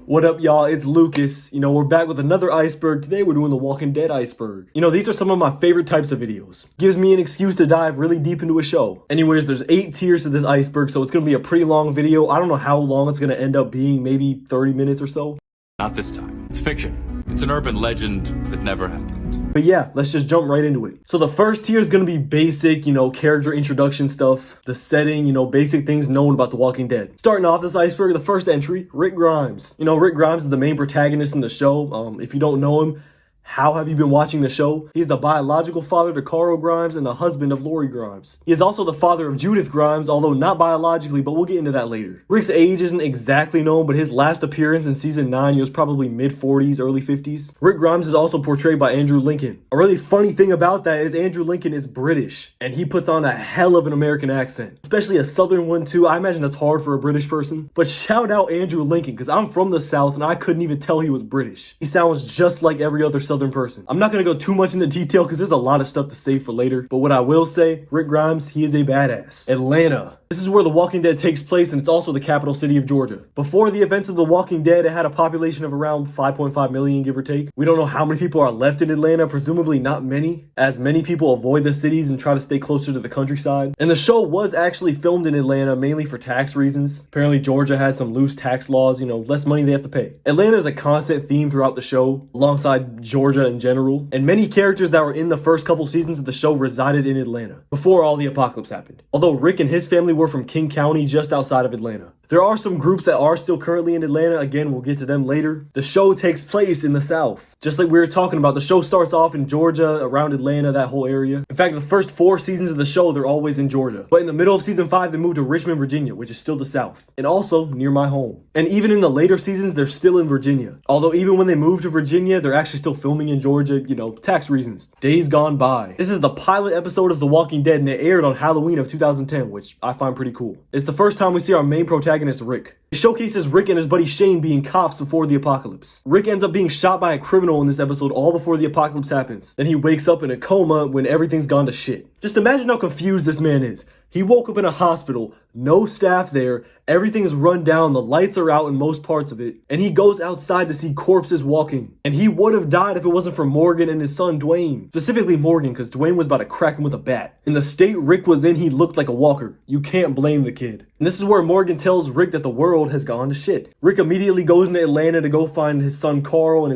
What up, y'all? It's Lucas. We're back with another Iceberg. Today we're doing the Walking Dead Iceberg. These are some of my favorite types of videos. Gives me an excuse to dive really deep into a show. Anyways, there's 8 tiers to this Iceberg, so it's going to be a pretty long video. I don't know how long it's going to end up being, maybe 30 minutes or so. Not this time. It's fiction. It's an urban legend that never happened. But yeah, let's just jump right into it. So the first tier is going to be basic, character introduction stuff, the setting, basic things known about The Walking Dead. Starting off this Iceberg, the first entry, Rick Grimes. Rick Grimes is the main protagonist in the show. If you don't know him, how have you been watching the show? He's the biological father to Carl Grimes and the husband of Lori Grimes. He is also the father of Judith Grimes, although not biologically, but we'll get into that later. Rick's age isn't exactly known, but his last appearance in season 9, he was probably mid-40s, early 50s. Rick Grimes is also portrayed by Andrew Lincoln. A really funny thing about that is Andrew Lincoln is British, and he puts on a hell of an American accent, especially a southern one too. I imagine that's hard for a British person, but shout out Andrew Lincoln, because I'm from the South and I couldn't even tell he was British. He sounds just like every other southern person. I'm not going to go too much into detail because there's a lot of stuff to say for later, but what I will say, Rick Grimes, he is a badass. Atlanta. This is where The Walking Dead takes place, and it's also the capital city of Georgia. Before the events of The Walking Dead, it had a population of around 5.5 million, give or take. We don't know how many people are left in Atlanta, presumably not many, as many people avoid the cities and try to stay closer to the countryside. And the show was actually filmed in Atlanta, mainly for tax reasons. Apparently Georgia has some loose tax laws, less money they have to pay. Atlanta is a constant theme throughout the show, alongside Georgia in general, and many characters that were in the first couple seasons of the show resided in Atlanta, before all the apocalypse happened. Although Rick and his family were from King County, just outside of Atlanta. There are some groups that are still currently in Atlanta. Again, we'll get to them later. The show takes place in the South. Just like we were talking about, the show starts off in Georgia, around Atlanta, that whole area. In fact, the first 4 seasons of the show, they're always in Georgia. But in the middle of season 5, they moved to Richmond, Virginia, which is still the South. And also near my home. And even in the later seasons, they're still in Virginia. Although even when they moved to Virginia, they're actually still filming in Georgia, tax reasons. Days gone by. This is the pilot episode of The Walking Dead, and it aired on Halloween of 2010, which I find pretty cool. It's the first time we see our main protagonist, Rick. It showcases Rick and his buddy Shane being cops before the apocalypse. Rick ends up being shot by a criminal in this episode all before the apocalypse happens. Then he wakes up in a coma when everything's gone to shit. Just imagine how confused this man is. He woke up in a hospital, no staff there, everything's run down, the lights are out in most parts of it, and he goes outside to see corpses walking. And he would have died if it wasn't for Morgan and his son Dwayne. Specifically Morgan, because Dwayne was about to crack him with a bat. In the state Rick was in, he looked like a walker. You can't blame the kid. And this is where Morgan tells Rick that the world has gone to shit. Rick immediately goes into Atlanta to go find his son Carl and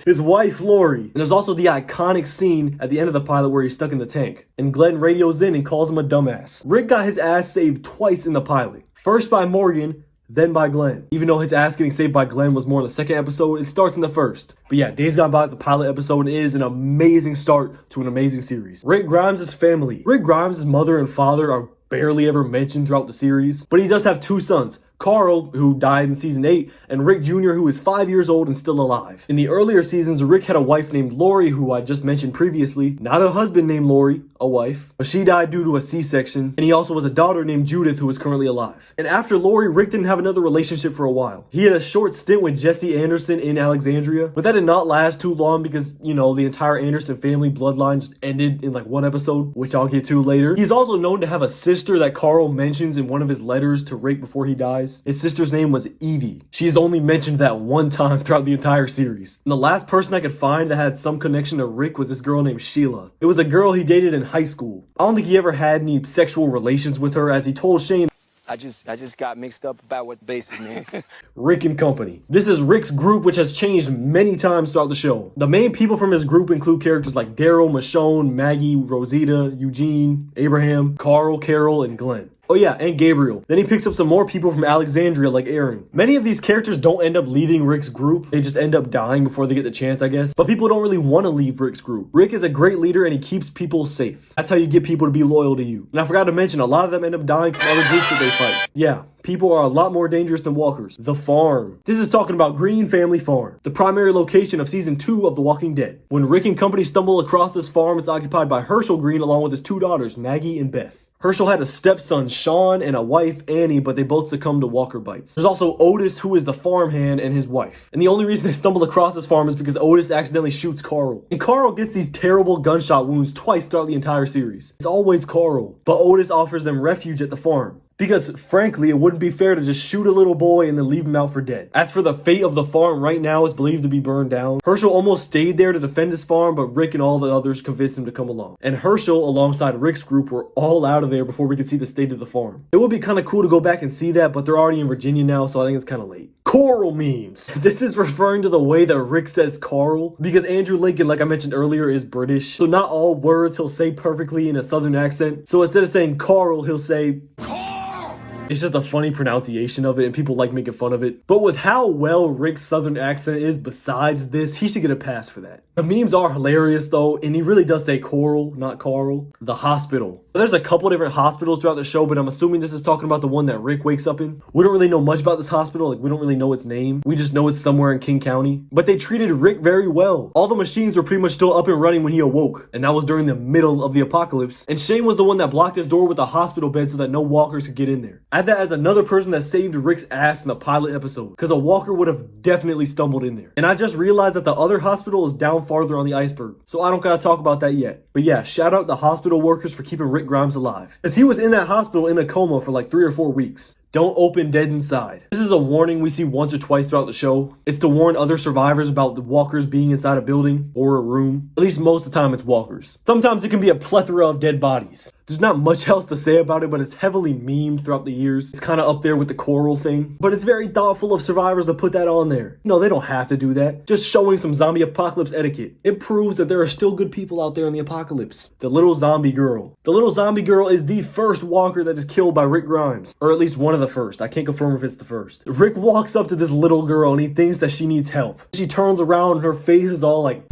his wife Lori. And there's also the iconic scene at the end of the pilot where he's stuck in the tank. And Glenn radios in and calls him a dumbass. Rick got his ass saved twice in the pilot. First by Morgan, then by Glenn. Even though his ass getting saved by Glenn was more in the second episode, it starts in the first. But yeah, Days Gone By is the pilot episode. It is an amazing start to an amazing series. Rick Grimes' family. Rick Grimes' mother and father are barely ever mentioned throughout the series, but he does have 2 sons. Carl, who died in season 8, and Rick Jr., who is 5 years old and still alive. In the earlier seasons, Rick had a wife named Lori, who I just mentioned previously. Not a husband named Lori, a wife. But she died due to a C-section. And he also has a daughter named Judith, who is currently alive. And after Lori, Rick didn't have another relationship for a while. He had a short stint with Jesse Anderson in Alexandria, but that did not last too long because, the entire Anderson family bloodline just ended in like 1 episode, which I'll get to later. He's also known to have a sister that Carl mentions in one of his letters to Rick before he dies. His sister's name was Evie. She's only mentioned that 1 time throughout the entire series. And the last person I could find that had some connection to Rick was this girl named Sheila. It was a girl he dated in high school. I don't think he ever had any sexual relations with her, as he told Shane, I just got mixed up about what the basis mean. Rick and Company. This is Rick's group, which has changed many times throughout the show. The main people from his group include characters like Daryl, Michonne, Maggie, Rosita, Eugene, Abraham, Carl, Carol, and Glenn. Oh yeah, and Gabriel. Then he picks up some more people from Alexandria like Aaron. Many of these characters don't end up leaving Rick's group. They just end up dying before they get the chance, I guess. But people don't really want to leave Rick's group. Rick is a great leader and he keeps people safe. That's how you get people to be loyal to you. And I forgot to mention, a lot of them end up dying from other groups that they fight. Yeah. People are a lot more dangerous than walkers. The farm. This is talking about Green Family Farm, the primary location of season 2 of The Walking Dead. When Rick and company stumble across this farm, it's occupied by Herschel Green along with his 2 daughters, Maggie and Beth. Herschel had a stepson, Sean, and a wife, Annie, but they both succumbed to walker bites. There's also Otis, who is the farmhand, and his wife. And the only reason they stumble across this farm is because Otis accidentally shoots Carl. And Carl gets these terrible gunshot wounds twice throughout the entire series. It's always Carl, but Otis offers them refuge at the farm. Because frankly, it wouldn't be fair to just shoot a little boy and then leave him out for dead. As for the fate of the farm right now, it's believed to be burned down. Herschel almost stayed there to defend his farm, but Rick and all the others convinced him to come along. And Herschel, alongside Rick's group, were all out of there before we could see the state of the farm. It would be kind of cool to go back and see that, but they're already in Virginia now, so I think it's kind of late. Coral memes. This is referring to the way that Rick says Carl, because Andrew Lincoln, like I mentioned earlier, is British. So not all words he'll say perfectly in a southern accent. So instead of saying Carl, he'll say Carl. It's just a funny pronunciation of it, and people like making fun of it. But with how well Rick's southern accent is besides this, he should get a pass for that. The memes are hilarious though, and he really does say Coral, not Carl. The hospital. There's a couple different hospitals throughout the show, but I'm assuming this is talking about the one that Rick wakes up in. We don't really know much about this hospital, like we don't really know its name. We just know it's somewhere in King County. But they treated Rick very well. All the machines were pretty much still up and running when he awoke, and that was during the middle of the apocalypse. And Shane was the one that blocked his door with a hospital bed so that no walkers could get in there. Add that as another person that saved Rick's ass in the pilot episode, because a walker would have definitely stumbled in there. And I just realized that the other hospital is down farther on the iceberg, so I don't gotta talk about that yet. But yeah, shout out the hospital workers for keeping Rick Grimes alive, as he was in that hospital in a coma for like 3 or 4 weeks. Don't open dead inside. This is a warning we see once or twice throughout the show. It's to warn other survivors about the walkers being inside a building or a room. At least most of the time it's walkers. Sometimes it can be a plethora of dead bodies. There's not much else to say about it, but it's heavily memed throughout the years. It's kind of up there with the coral thing. But it's very thoughtful of survivors to put that on there. No, they don't have to do that. Just showing some zombie apocalypse etiquette. It proves that there are still good people out there in the apocalypse. The little zombie girl. The little zombie girl is the first walker that is killed by Rick Grimes. Or at least one of the first. I can't confirm if it's the first. Rick walks up to this little girl and he thinks that she needs help. She turns around and her face is all like...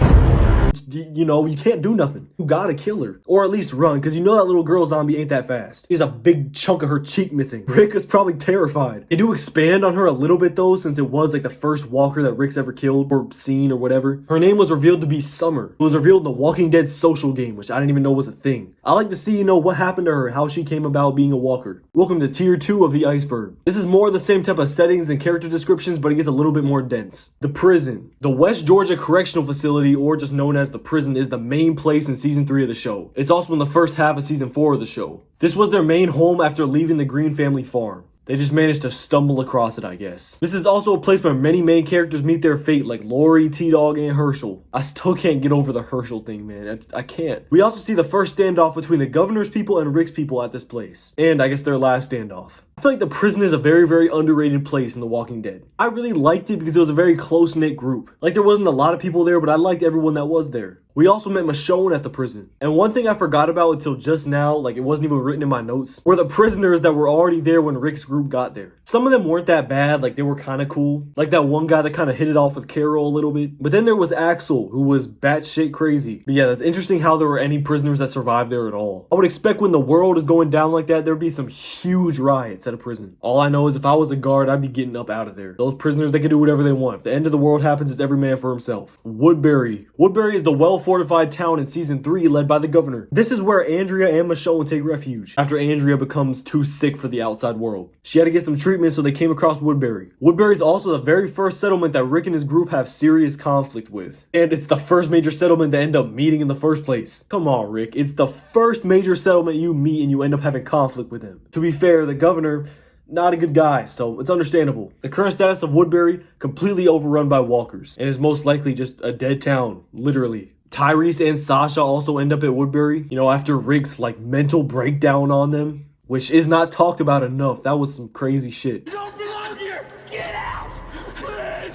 You know, you can't do nothing. You gotta kill her. Or at least run, because you know that little girl zombie ain't that fast. She has a big chunk of her cheek missing. Rick is probably terrified. They do expand on her a little bit though, since it was like the first walker that Rick's ever killed or seen or whatever. Her name was revealed to be Summer. It was revealed in the Walking Dead social game, which I didn't even know was a thing. I like to see, you know, what happened to her, how she came about being a walker. Welcome to Tier 2 of the Iceberg. This is more of the same type of settings and character descriptions, but it gets a little bit more dense. The prison. The West Georgia Correctional Facility, or just known as the prison, is the main place in season 3 of the show. It's also in the first half of season 4 of the show. This was their main home after leaving the Green family farm. They just managed to stumble across it, I guess. This is also a place where many main characters meet their fate, like Lori, T-Dog, and Herschel. I still can't get over the Herschel thing, man. I can't. We also see the first standoff between the governor's people and Rick's people at this place. And I guess their last standoff. I feel like the prison is a very, very underrated place in The Walking Dead. I really liked it because it was a very close-knit group. Like, there wasn't a lot of people there, but I liked everyone that was there. We also met Michonne at the prison. And one thing I forgot about until just now, like it wasn't even written in my notes, were the prisoners that were already there when Rick's group got there. Some of them weren't that bad, like they were kind of cool. Like that one guy that kind of hit it off with Carol a little bit. But then there was Axel, who was batshit crazy. But yeah, that's interesting how there were any prisoners that survived there at all. I would expect when the world is going down like that, there'd be some huge riots at a prison. All I know is if I was a guard, I'd be getting up out of there. Those prisoners, they can do whatever they want. If the end of the world happens, it's every man for himself. Woodbury. Woodbury is the well-fortified town in season 3 led by the governor. This is where Andrea and Michonne take refuge after Andrea becomes too sick for the outside world. She had to get some treatment, so they came across Woodbury. Woodbury is also the very first settlement that Rick and his group have serious conflict with. And it's the first major settlement they end up meeting in the first place. Come on, Rick. It's the first major settlement you meet and you end up having conflict with him. To be fair, the governor, not a good guy, so it's understandable. The current status of Woodbury, completely overrun by walkers, and is most likely just a dead town, literally. Tyrese and Sasha also end up at Woodbury, you know, after Rick's like mental breakdown on them, which is not talked about enough. That was some crazy shit. You don't belong here! Get out! Please!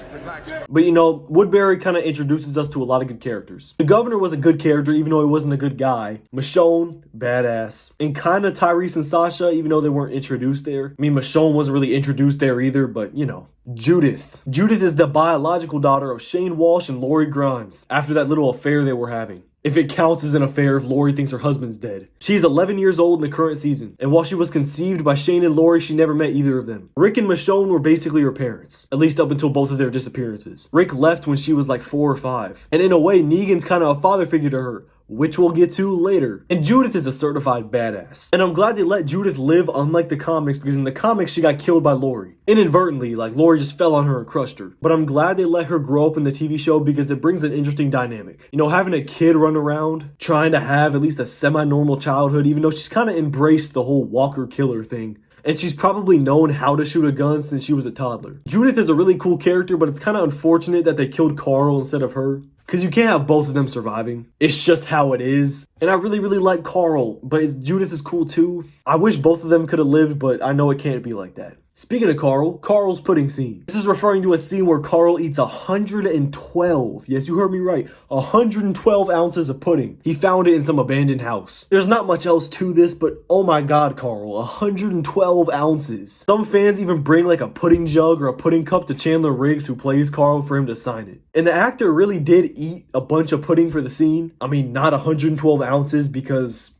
But you know, Woodbury kind of introduces us to a lot of good characters. The governor was a good character, even though he wasn't a good guy. Michonne, badass. And kind of Tyrese and Sasha, even though they weren't introduced there. I mean, Michonne wasn't really introduced there either, but you know. Judith. Judith is the biological daughter of Shane Walsh and Lori Grimes, after that little affair they were having. If it counts as an affair if Lori thinks her husband's dead. She's 11 years old in the current season, and while she was conceived by Shane and Lori, she never met either of them. Rick and Michonne were basically her parents, at least up until both of their disappearances. Rick left when she was like 4 or 5, and in a way, Negan's kind of a father figure to her, which we'll get to later. And Judith is a certified badass. And I'm glad they let Judith live unlike the comics, because in the comics she got killed by Lori. Inadvertently, like Lori just fell on her and crushed her. But I'm glad they let her grow up in the TV show because it brings an interesting dynamic. You know, having a kid run around, trying to have at least a semi-normal childhood, even though she's kind of embraced the whole walker killer thing. and she's probably known how to shoot a gun since she was a toddler. Judith is a really cool character, but it's kind of unfortunate that they killed Carl instead of her, because you can't have both of them surviving. It's just how it is. And I really like Carl, but Judith is cool too. I wish both of them could have lived, but I know it can't be like that. Speaking of Carl, Carl's pudding scene. This is referring to a scene where Carl eats 112, yes, you heard me right, 112 ounces of pudding. He found it in some abandoned house. There's not much else to this, but oh my god, Carl, 112 ounces. Some fans even bring like a pudding jug or a pudding cup to Chandler Riggs, who plays Carl, for him to sign it. And the actor really did eat a bunch of pudding for the scene. I mean, not 112 ounces, because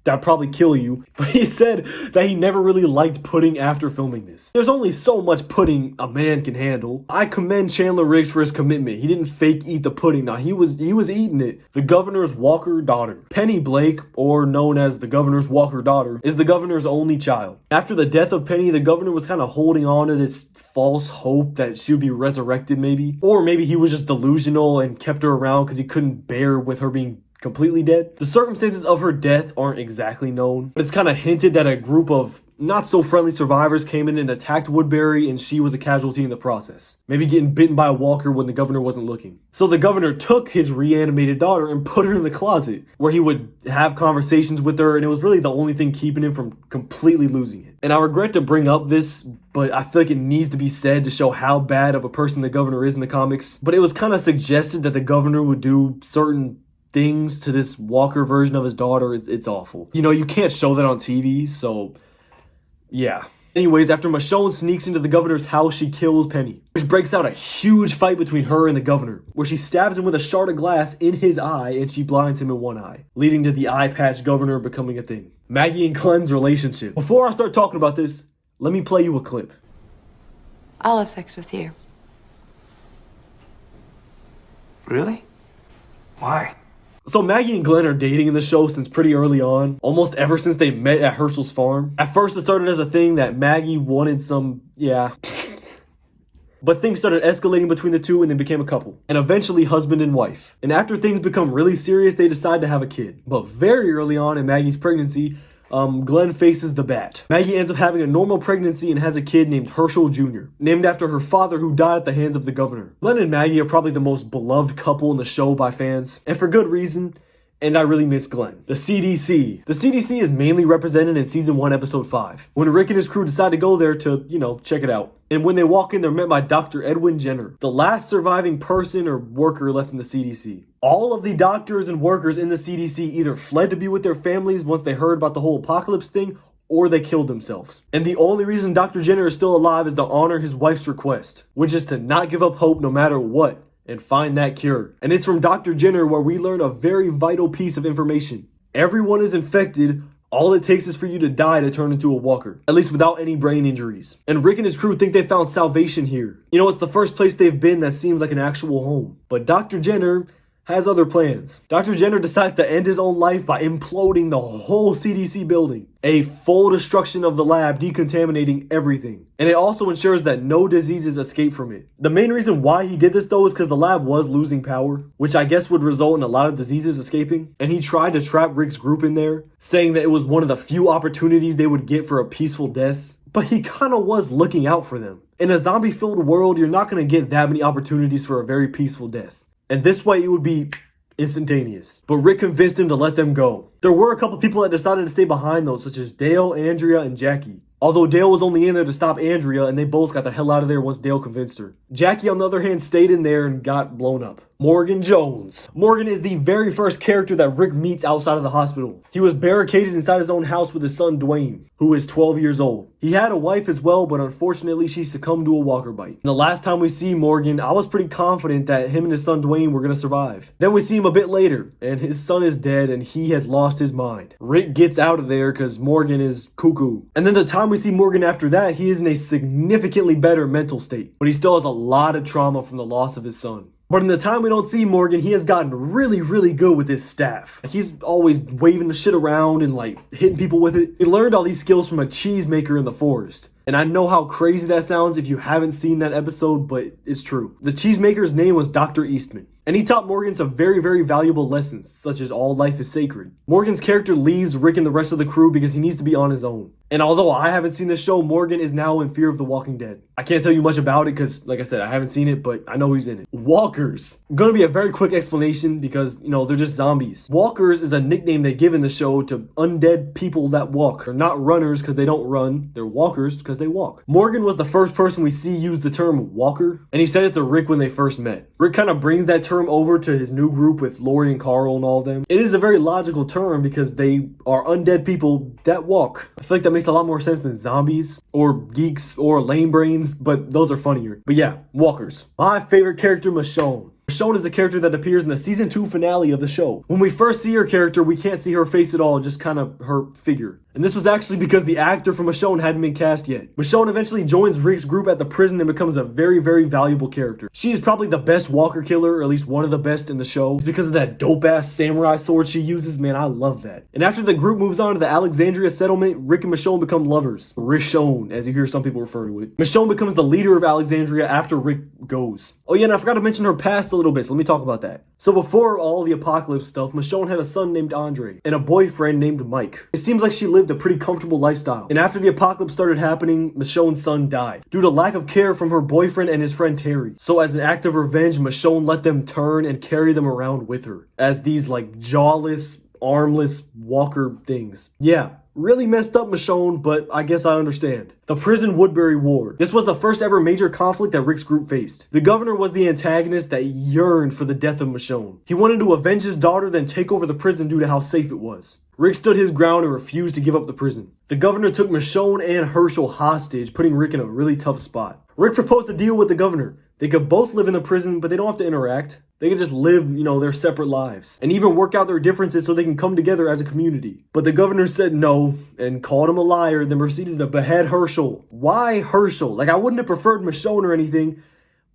that'd probably kill you. But he said that he never really liked pudding after filming this. There's only so much pudding a man can handle. I commend Chandler Riggs for his commitment. He didn't fake eat the pudding. Now, he was eating it. The governor's Walker daughter, Penny Blake, or known as the governor's Walker daughter, is the governor's only child. After the death of Penny, the governor was kind of holding on to this false hope that she would be resurrected maybe. Or maybe he was just delusional and kept her around because he couldn't bear with her being completely dead. The circumstances of her death aren't exactly known, but it's kind of hinted that a group of not so friendly survivors came in and attacked Woodbury, and she was a casualty in the process. Maybe getting bitten by a walker when the governor wasn't looking. So the governor took his reanimated daughter and put her in the closet, where he would have conversations with her, and it was really the only thing keeping him from completely losing it. And I regret to bring up this, but I feel like it needs to be said to show how bad of a person the governor is in the comics. But it was kind of suggested that the governor would do certain things to this Walker version of his daughter. It's awful. You know, you can't show that on TV, so yeah. Anyways, after Michonne sneaks into the governor's house, she kills Penny, which breaks out a huge fight between her and the governor, where she stabs him with a shard of glass in his eye and she blinds him in one eye, leading to the eye patch governor becoming a thing. Maggie and Glenn's relationship. Before I start talking about this, let me play you a clip. I'll have sex with you. Really? Why? So Maggie and Glenn are dating in the show since pretty early on, almost ever since they met at Herschel's farm. At first it started as a thing that Maggie wanted some, but things started escalating between the two and they became a couple, and eventually husband and wife. And after things become really serious, they decide to have a kid. But very early on in Maggie's pregnancy, Glenn faces the bat. Maggie ends up having a normal pregnancy and has a kid named Herschel Jr., named after her father who died at the hands of the governor. Glenn and Maggie are probably the most beloved couple in the show by fans, and for good reason. And I really miss Glenn. The CDC. The CDC is mainly represented in Season 1, Episode 5, when Rick and his crew decide to go there to, check it out. And when they walk in, they're met by Dr. Edwin Jenner, the last surviving person or worker left in the CDC. All of the doctors and workers in the CDC either fled to be with their families once they heard about the whole apocalypse thing, or they killed themselves. And the only reason Dr. Jenner is still alive is to honor his wife's request, which is to not give up hope no matter what, and find that cure. And it's from Dr. Jenner where we learn a very vital piece of information. Everyone is infected. All it takes is for you to die to turn into a walker, at least without any brain injuries. And Rick and his crew think they found salvation here. You know, it's the first place they've been that seems like an actual home. But Dr. Jenner has other plans. Dr. Jenner decides to end his own life by imploding the whole CDC building. A full destruction of the lab, decontaminating everything. And it also ensures that no diseases escape from it. The main reason why he did this though is because the lab was losing power, which I guess would result in a lot of diseases escaping. And he tried to trap Rick's group in there, saying that it was one of the few opportunities they would get for a peaceful death. But he kind of was looking out for them. In a zombie-filled world, you're not going to get that many opportunities for a very peaceful death. And this way it would be instantaneous. But Rick convinced him to let them go. There were a couple people that decided to stay behind though, such as Dale, Andrea, and Jackie. Although Dale was only in there to stop Andrea, and they both got the hell out of there once Dale convinced her. Jackie, on the other hand, stayed in there and got blown up. Morgan Jones. Morgan is the very first character that Rick meets outside of the hospital. He was barricaded inside his own house with his son Dwayne, who is 12 years old. He had a wife as well, but unfortunately she succumbed to a walker bite. The last time we see Morgan, I was pretty confident that him and his son Dwayne were going to survive. Then we see him a bit later, and his son is dead and he has lost his mind. Rick gets out of there because Morgan is cuckoo. And then the time we see Morgan after that, he is in a significantly better mental state, but he still has a lot of trauma from the loss of his son. But in the time we don't see Morgan, he has gotten really, really good with his staff. He's always waving the shit around and hitting people with it. He learned all these skills from a cheesemaker in the forest. And I know how crazy that sounds if you haven't seen that episode, but it's true. The cheesemaker's name was Dr. Eastman. And he taught Morgan some very, very valuable lessons, such as all life is sacred. Morgan's character leaves Rick and the rest of the crew because he needs to be on his own. And although I haven't seen the show, Morgan is now in fear of The Walking Dead. I can't tell you much about it because, like I said, I haven't seen it, but I know he's in it. Walkers. Gonna be a very quick explanation because, they're just zombies. Walkers is a nickname they give in the show to undead people that walk. They're not runners because they don't run. They're walkers because they walk. Morgan was the first person we see use the term walker, and he said it to Rick when they first met. Rick kind of brings that term over to his new group with Lori and Carl and all of them. It is a very logical term because they are undead people that walk. I feel like that makes a lot more sense than zombies or geeks or lame brains, but those are funnier. But yeah, walkers. My favorite character, Michonne. Michonne is a character that appears in the season 2 finale of the show. When we first see her character, we can't see her face at all, just kind of her figure. And this was actually because the actor for Michonne hadn't been cast yet. Michonne eventually joins Rick's group at the prison and becomes a very, very valuable character. She is probably the best walker killer, or at least one of the best in the show. It's because of that dope-ass samurai sword she uses, man, I love that. And after the group moves on to the Alexandria settlement, Rick and Michonne become lovers. Rishonne, as you hear some people refer to it. Michonne becomes the leader of Alexandria after Rick goes. Oh yeah, and I forgot to mention her past a little bit, so let me talk about that. So before all the apocalypse stuff, Michonne had a son named Andre and a boyfriend named Mike. It seems like she lived a pretty comfortable lifestyle. And after the apocalypse started happening, Michonne's son died due to lack of care from her boyfriend and his friend Terry. So as an act of revenge, Michonne let them turn and carry them around with her as these like jawless, armless walker things. Yeah. Really messed up, Michonne, but I guess I understand. The prison Woodbury War. This was the first ever major conflict that Rick's group faced. The governor was the antagonist that yearned for the death of Michonne. He wanted to avenge his daughter, then take over the prison due to how safe it was. Rick stood his ground and refused to give up the prison. The governor took Michonne and Herschel hostage, putting Rick in a really tough spot. Rick proposed a deal with the governor. They could both live in the prison, but they don't have to interact. They can just live, their separate lives and even work out their differences so they can come together as a community. But the governor said no and called him a liar, then proceeded to behead Herschel. Why Herschel? Like, I wouldn't have preferred Michonne or anything,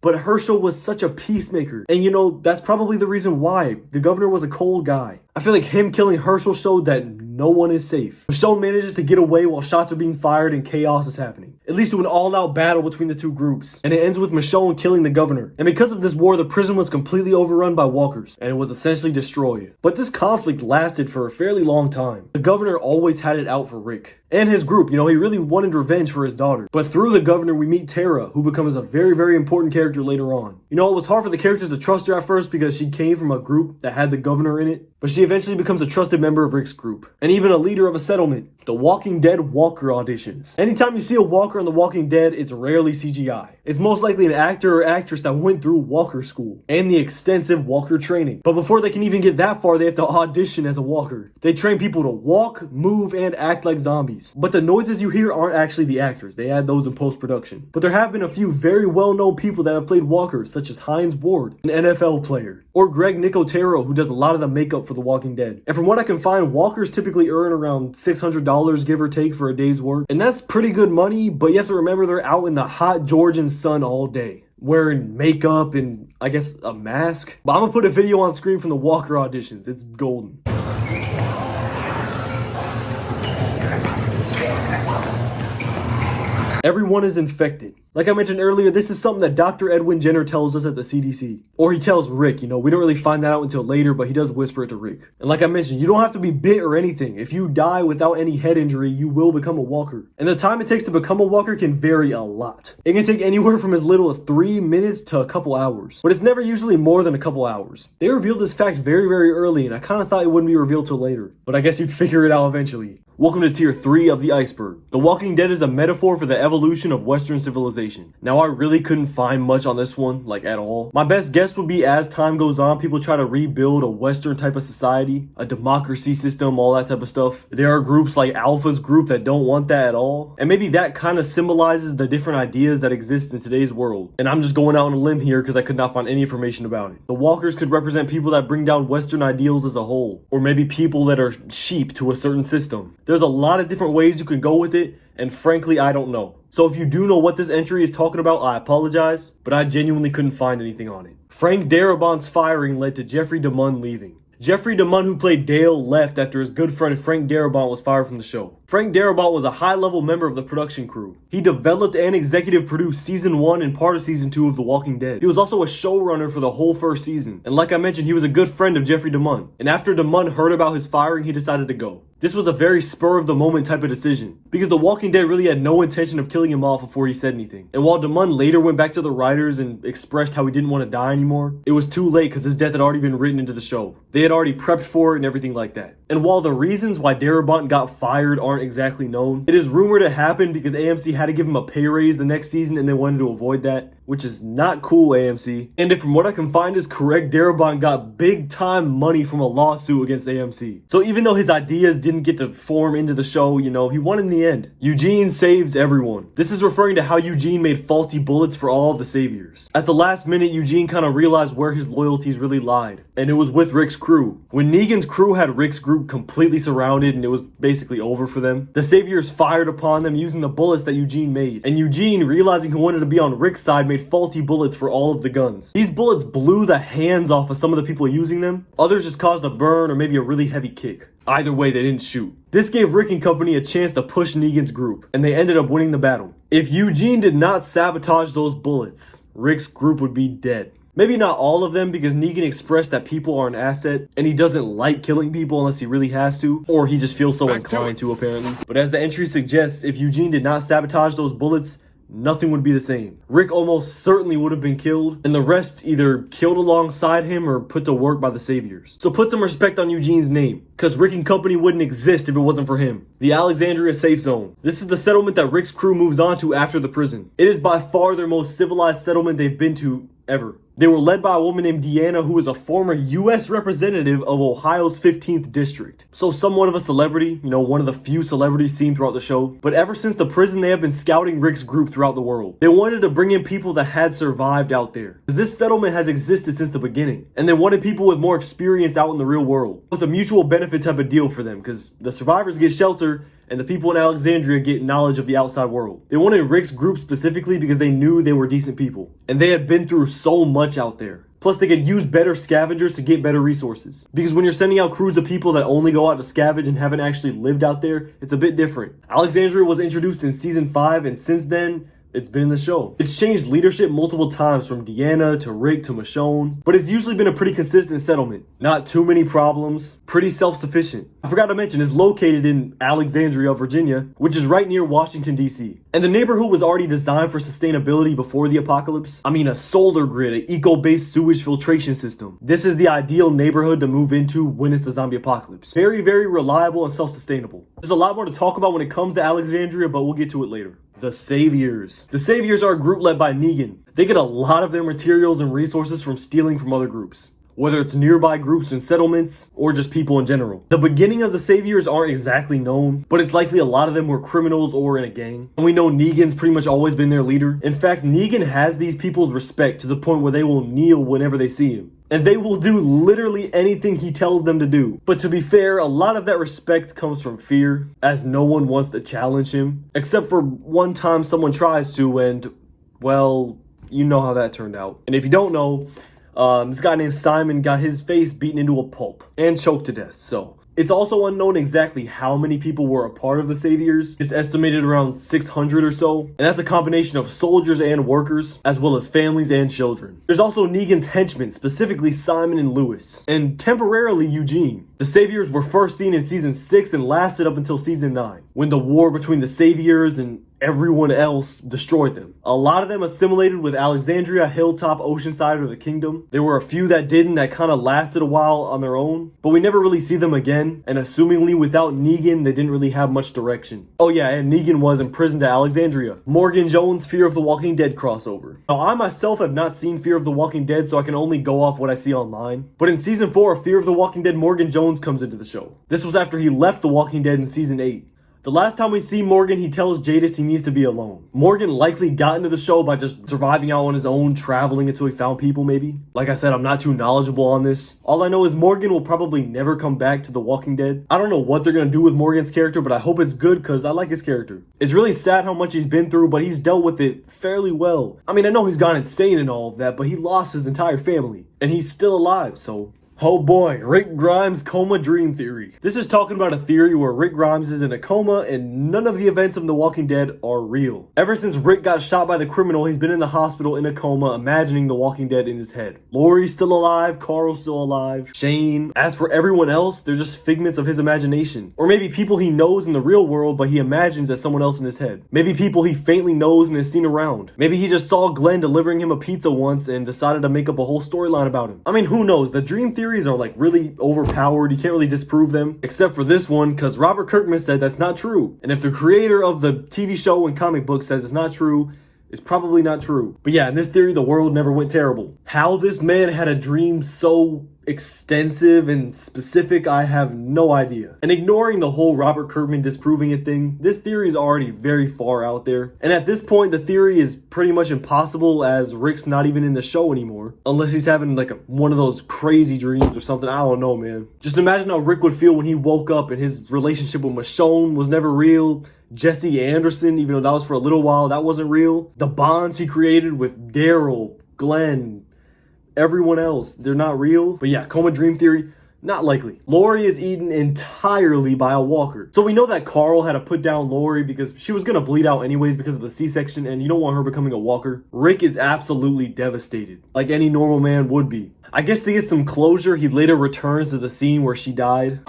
but Herschel was such a peacemaker. And that's probably the reason why. The governor was a cold guy. I feel like him killing Herschel showed that no one is safe. Michonne manages to get away while shots are being fired and chaos is happening. It leads to an all-out battle between the two groups, and it ends with Michonne killing the governor. And because of this war, the prison was completely overrun by walkers, and it was essentially destroyed. But this conflict lasted for a fairly long time. The governor always had it out for Rick and his group. He really wanted revenge for his daughter. But through the governor, we meet Tara, who becomes a very, very important character later on. It was hard for the characters to trust her at first because she came from a group that had the governor in it, but she eventually becomes a trusted member of Rick's group, and even a leader of a settlement. The Walking Dead Walker auditions. Anytime you see a walker on The Walking Dead, it's rarely CGI. It's most likely an actor or actress that went through walker school and the extensive walker training. But before they can even get that far, they have to audition as a walker. They train people to walk, move, and act like zombies. But the noises you hear aren't actually the actors. They add those in post-production. But there have been a few very well-known people that have played walkers, such as Hines Ward, an NFL player, or Greg Nicotero, who does a lot of the makeup for The Walking Dead. And from what I can find, walkers typically earn around $600 give or take for a day's work. And that's pretty good money, but you have to remember they're out in the hot Georgian sun all day, wearing makeup and I guess a mask. But I'm gonna put a video on screen from the walker auditions. It's golden. Everyone is infected. Like I mentioned earlier, this is something that Dr. Edwin Jenner tells us at the CDC. Or he tells Rick, we don't really find that out until later, but he does whisper it to Rick. And like I mentioned, you don't have to be bit or anything. If you die without any head injury, you will become a walker. And the time it takes to become a walker can vary a lot. It can take anywhere from as little as 3 minutes to a couple hours. But it's never usually more than a couple hours. They revealed this fact very, very early, and I kind of thought it wouldn't be revealed till later. But I guess you'd figure it out eventually. Welcome to Tier 3 of the Iceberg. The Walking Dead is a metaphor for the evolution of Western civilization. Now, I really couldn't find much on this one, like at all. My best guess would be as time goes on, people try to rebuild a Western type of society, a democracy system, all that type of stuff. There are groups like Alpha's group that don't want that at all. And maybe that kind of symbolizes the different ideas that exist in today's world. And I'm just going out on a limb here because I could not find any information about it. The walkers could represent people that bring down Western ideals as a whole, or maybe people that are sheep to a certain system. There's a lot of different ways you can go with it, and frankly, I don't know. So if you do know what this entry is talking about, I apologize, but I genuinely couldn't find anything on it. Frank Darabont's firing led to Jeffrey DeMunn leaving. Jeffrey DeMunn, who played Dale, left after his good friend Frank Darabont was fired from the show. Frank Darabont was a high-level member of the production crew. He developed and executive produced Season 1 and part of Season 2 of The Walking Dead. He was also a showrunner for the whole first season. And like I mentioned, he was a good friend of Jeffrey DeMunn. And after DeMunn heard about his firing, he decided to go. This was a very spur-of-the-moment type of decision, because The Walking Dead really had no intention of killing him off before he said anything. And while DeMunn later went back to the writers and expressed how he didn't want to die anymore, it was too late because his death had already been written into the show. They had already prepped for it and everything like that. And while the reasons why Darabont got fired aren't exactly known, it is rumored it happened because AMC had to give him a pay raise the next season and they wanted to avoid that, which is not cool, AMC. And if from what I can find is correct, Darabont got big time money from a lawsuit against AMC. So even though his ideas didn't get to form into the show, you know, he won in the end. Eugene saves everyone. This is referring to how Eugene made faulty bullets for all of the Saviors. At the last minute, Eugene kind of realized where his loyalties really lied, and it was with Rick's crew. When Negan's crew had Rick's group completely surrounded and it was basically over for them, the Saviors fired upon them using the bullets that Eugene made. And Eugene, realizing he wanted to be on Rick's side, made faulty bullets for all of the guns. These bullets blew the hands off of some of the people using them. Others just caused a burn or maybe a really heavy kick. Either way, they didn't shoot. This gave Rick and company a chance to push Negan's group, and they ended up winning the battle. If Eugene did not sabotage those bullets, Rick's group would be dead. Maybe not all of them, because Negan expressed that people are an asset, and he doesn't like killing people unless he really has to, or he just feels so inclined to, apparently. But as the entry suggests, if Eugene did not sabotage those bullets, nothing would be the same. Rick almost certainly would have been killed, and the rest either killed alongside him or put to work by the Saviors. So put some respect on Eugene's name, because Rick and company wouldn't exist if it wasn't for him. The Alexandria Safe Zone. This is the settlement that Rick's crew moves on to after the prison. It is by far their most civilized settlement they've been to ever. They were led by a woman named Deanna, who is a former U.S. representative of Ohio's 15th district. So somewhat of a celebrity, you know, one of the few celebrities seen throughout the show. But ever since the prison, they have been scouting Rick's group throughout the world. They wanted to bring in people that had survived out there, because this settlement has existed since the beginning. And they wanted people with more experience out in the real world. It's a mutual benefit type of deal for them, because the survivors get shelter, and the people in Alexandria get knowledge of the outside world. They wanted Rick's group specifically because they knew they were decent people. And they had been through so much out there. Plus, they could use better scavengers to get better resources. Because when you're sending out crews of people that only go out to scavenge and haven't actually lived out there, it's a bit different. Alexandria was introduced in Season 5, and since then, it's been in the show. It's changed leadership multiple times, from Deanna to Rick to Michonne, but it's usually been a pretty consistent settlement. Not too many problems, pretty self-sufficient. I forgot to mention, it's located in Alexandria, Virginia, which is right near Washington, D.C. And the neighborhood was already designed for sustainability before the apocalypse. I mean, a solar grid, an eco-based sewage filtration system. This is the ideal neighborhood to move into when it's the zombie apocalypse. Very, very reliable and self-sustainable. There's a lot more to talk about when it comes to Alexandria, but we'll get to it later. The Saviors. The Saviors are a group led by Negan. They get a lot of their materials and resources from stealing from other groups, whether it's nearby groups and settlements, or just people in general. The beginning of the Saviors aren't exactly known, but it's likely a lot of them were criminals or in a gang. And we know Negan's pretty much always been their leader. In fact, Negan has these people's respect to the point where they will kneel whenever they see him. And they will do literally anything he tells them to do. But to be fair, a lot of that respect comes from fear, as no one wants to challenge him. Except for one time someone tries to, and, well, you know how that turned out. And if you don't know, this guy named Simon got his face beaten into a pulp and choked to death, so. It's also unknown exactly how many people were a part of the Saviors. It's estimated around 600 or so, and that's a combination of soldiers and workers, as well as families and children. There's also Negan's henchmen, specifically Simon and Lewis, and temporarily Eugene. The Saviors were first seen in Season 6 and lasted up until Season 9, when the war between the Saviors and everyone else destroyed them. A lot of them assimilated with Alexandria, Hilltop, Oceanside, or the Kingdom. There were a few that didn't, that kind of lasted a while on their own, but we never really see them again, and assumingly without Negan, they didn't really have much direction. Oh yeah, and Negan was imprisoned at Alexandria. Morgan Jones' Fear of the Walking Dead crossover. Now, I myself have not seen Fear of the Walking Dead, so I can only go off what I see online. But in Season 4 of Fear of the Walking Dead, Morgan Jones comes into the show. This was after he left The Walking Dead in Season 8. The last time we see Morgan, he tells Jadis he needs to be alone. Morgan likely got into the show by just surviving out on his own, traveling until he found people maybe. Like I said, I'm not too knowledgeable on this. All I know is Morgan will probably never come back to The Walking Dead. I don't know what they're gonna do with Morgan's character, but I hope it's good because I like his character. It's really sad how much he's been through, but he's dealt with it fairly well. I mean, I know he's gone insane and all of that, but he lost his entire family. And he's still alive, so Oh boy, Rick Grimes' coma dream theory. This is talking about a theory where Rick Grimes is in a coma and none of the events of The Walking Dead are real. Ever since Rick got shot by the criminal, he's been in the hospital in a coma imagining The Walking Dead in his head. Lori's still alive, Carl's still alive, Shane. As for everyone else, they're just figments of his imagination. Or maybe people he knows in the real world but he imagines as someone else in his head. Maybe people he faintly knows and has seen around. Maybe he just saw Glenn delivering him a pizza once and decided to make up a whole storyline about him. I mean, who knows? The dream theories are like really overpowered. You can't really disprove them, except for this one, because Robert Kirkman said that's not true. And if the creator of the TV show and comic book says it's not true, it's probably not true. But yeah, in this theory, the world never went terrible. How this man had a dream so extensive and specific, I have no idea. And ignoring the whole Robert Kirkman disproving it thing, this theory is already very far out there. And at this point, the theory is pretty much impossible as Rick's not even in the show anymore. Unless he's having like one of those crazy dreams or something. I don't know, man. Just imagine how Rick would feel when he woke up and his relationship with Michonne was never real. Jesse Anderson, even though that was for a little while, that wasn't real. The bonds he created with Daryl, Glenn, everyone else, they're not real. But yeah, coma dream theory, not likely. Lori is eaten entirely by a walker. So we know that Carl had to put down Lori because she was gonna bleed out anyways because of the C-section, and you don't want her becoming a walker. Rick is absolutely devastated, like any normal man would be. I guess to get some closure, he later returns to the scene where she died.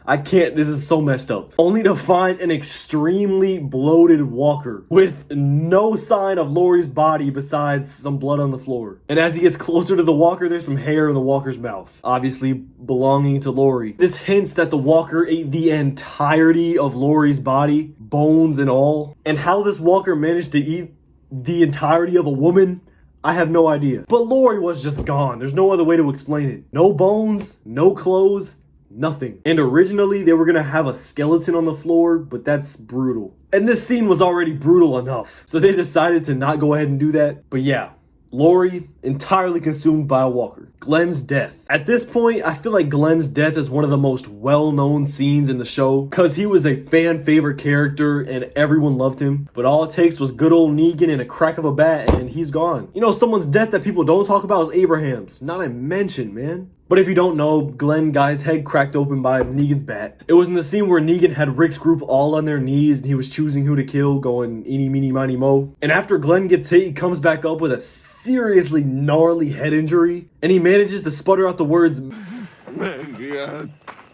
I can't, this is so messed up. Only to find an extremely bloated walker with no sign of Lori's body besides some blood on the floor. And as he gets closer to the walker, there's some hair in the walker's mouth, obviously belonging to Lori. This hints that the walker ate the entirety of Lori's body, bones and all. And how this walker managed to eat the entirety of a woman, I have no idea. But Lori was just gone. There's no other way to explain it. No bones, no clothes, nothing. And originally they were gonna have a skeleton on the floor, but that's brutal. And this scene was already brutal enough. So they decided to not go ahead and do that. But yeah, Lori entirely consumed by a walker. Glenn's death. At this point, I feel like Glenn's death is one of the most well-known scenes in the show because he was a fan favorite character and everyone loved him. But all it takes was good old Negan and a crack of a bat and he's gone. You know, someone's death that people don't talk about is Abraham's. Not a mention, man. But if you don't know, Glenn got his head cracked open by Negan's bat. It was in the scene where Negan had Rick's group all on their knees and he was choosing who to kill, going eeny, meeny, miny, mo. And after Glenn gets hit, he comes back up with a seriously gnarly head injury. And he manages to sputter out the words,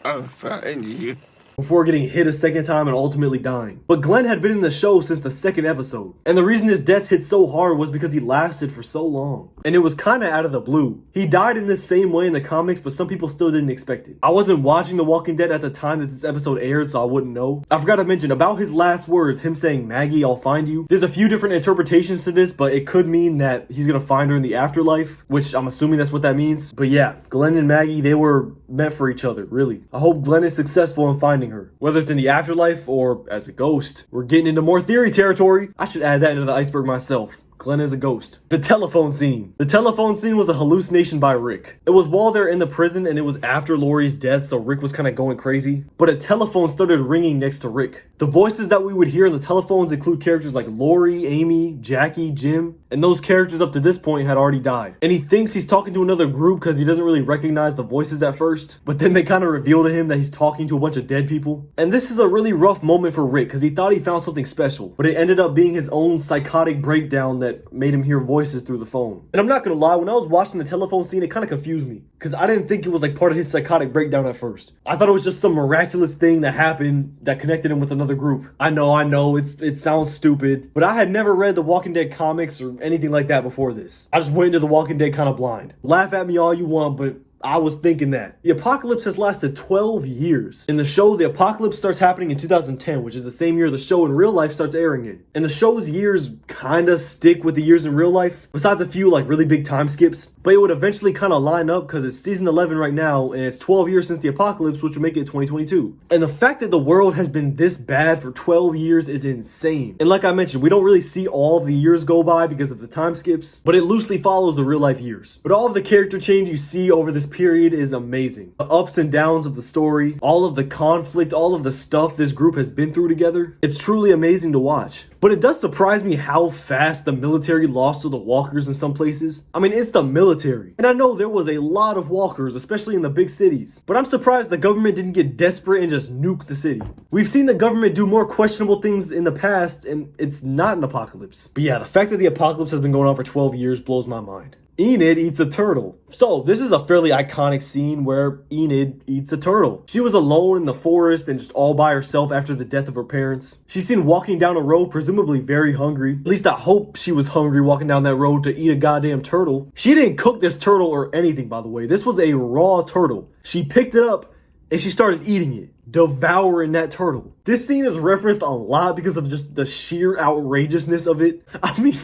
I'll find you, before getting hit a second time and ultimately dying. But Glenn had been in the show since the second episode. And the reason his death hit so hard was because he lasted for so long. And it was kind of out of the blue. He died in this same way in the comics, but some people still didn't expect it. I wasn't watching The Walking Dead at the time that this episode aired, so I wouldn't know. I forgot to mention about his last words, him saying, Maggie, I'll find you. There's a few different interpretations to this, but it could mean that he's gonna find her in the afterlife, which I'm assuming that's what that means. But yeah, Glenn and Maggie, they were meant for each other, really. I hope Glenn is successful in finding her, whether it's in the afterlife or as a ghost. We're getting into more theory territory. I should add that into the iceberg myself. Glenn is a ghost. The telephone scene. The telephone scene was a hallucination by Rick. It was while they're in the prison and it was after Lori's death, so Rick was kind of going crazy. But a telephone started ringing next to Rick. The voices that we would hear in the telephones include characters like Lori, Amy, Jackie, Jim, and those characters up to this point had already died. And he thinks he's talking to another group because he doesn't really recognize the voices at first. But then they kind of reveal to him that he's talking to a bunch of dead people. And this is a really rough moment for Rick because he thought he found something special, but it ended up being his own psychotic breakdown that made him hear voices through the phone. And I'm not gonna lie, when I was watching the telephone scene, it kind of confused me because I didn't think it was like part of his psychotic breakdown at first. I thought it was just some miraculous thing that happened that connected him with another group. I know, it sounds stupid, but I had never read the Walking Dead comics or anything like that before this. I just went into the Walking Dead kind of blind. Laugh at me all you want, but I was thinking that. The apocalypse has lasted 12 years. In the show, the apocalypse starts happening in 2010, which is the same year the show in real life starts airing in. And the show's years kind of stick with the years in real life, besides a few like really big time skips. But it would eventually kind of line up because it's season 11 right now, and it's 12 years since the apocalypse, which would make it 2022. And the fact that the world has been this bad for 12 years is insane. And like I mentioned, we don't really see all of the years go by because of the time skips, but it loosely follows the real life years. But all of the character change you see over this period is amazing. The ups and downs of the story, all of the conflict, all of the stuff this group has been through together, it's truly amazing to watch. But it does surprise me how fast the military lost to the walkers in some places. I mean, it's the military. military. And I know there was a lot of walkers, especially in the big cities, but I'm surprised the government didn't get desperate and just nuke the city. We've seen the government do more questionable things in the past, and it's not an apocalypse. But yeah, the fact that the apocalypse has been going on for 12 years blows my mind. Enid eats a turtle. So this is a fairly iconic scene where Enid eats a turtle. She was alone in the forest and just all by herself after the death of her parents. She's seen walking down a road, presumably very hungry. At least I hope she was hungry walking down that road to eat a goddamn turtle. She didn't cook this turtle or anything, by the way. This was a raw turtle. She picked it up and she started eating it, devouring that turtle. This scene is referenced a lot because of just the sheer outrageousness of it. I mean,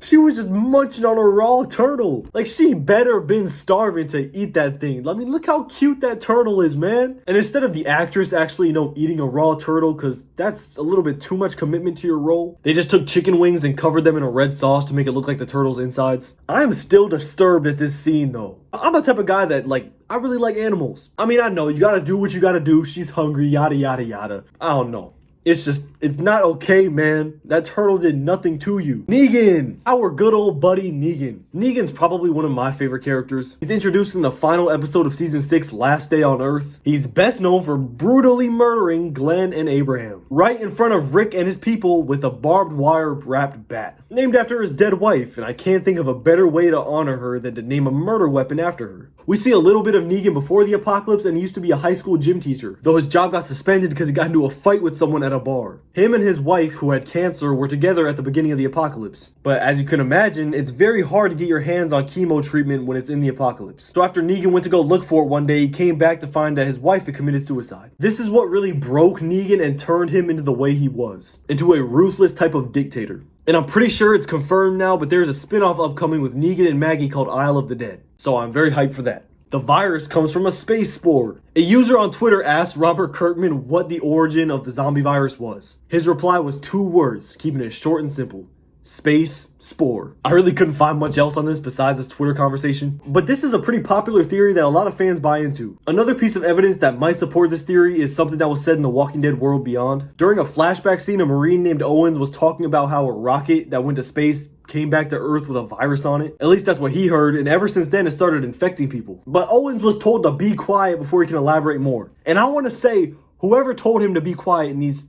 she was just munching on a raw turtle. Like, she better been starving to eat that thing. I mean, look how cute that turtle is, man. And instead of the actress actually, eating a raw turtle, because that's a little bit too much commitment to your role, they just took chicken wings and covered them in a red sauce to make it look like the turtle's insides. I am still disturbed at this scene, though. I'm the type of guy that, I really like animals. I mean, I know, you gotta do what you gotta do. She's hungry, yada, yada, yada. I don't know. It's not okay, man. That turtle did nothing to you. Negan! Our good old buddy Negan. Negan's probably one of my favorite characters. He's introduced in the final episode of Season 6, Last Day on Earth. He's best known for brutally murdering Glenn and Abraham right in front of Rick and his people with a barbed wire wrapped bat. Named after his dead wife, and I can't think of a better way to honor her than to name a murder weapon after her. We see a little bit of Negan before the apocalypse, and he used to be a high school gym teacher, though his job got suspended because he got into a fight with someone at a bar. Him and his wife, who had cancer, were together at the beginning of the apocalypse. But as you can imagine, it's very hard to get your hands on chemo treatment when it's in the apocalypse. So after Negan went to go look for it one day, he came back to find that his wife had committed suicide. This is what really broke Negan and turned him into the way he was, into a ruthless type of dictator. And I'm pretty sure it's confirmed now, but there's a spin-off upcoming with Negan and Maggie called Isle of the Dead. So I'm very hyped for that. The virus comes from a space spore. A user on Twitter asked Robert Kirkman what the origin of the zombie virus was. His reply was 2 words, keeping it short and simple. Space spore. I really couldn't find much else on this besides this Twitter conversation, but this is a pretty popular theory that a lot of fans buy into. Another piece of evidence that might support this theory is something that was said in The Walking Dead World Beyond. During a flashback scene, a Marine named Owens was talking about how a rocket that went to space came back to Earth with a virus on it. At least that's what he heard, and ever since then it started infecting people. But Owens was told to be quiet before he can elaborate more. And I want to say, whoever told him to be quiet needs,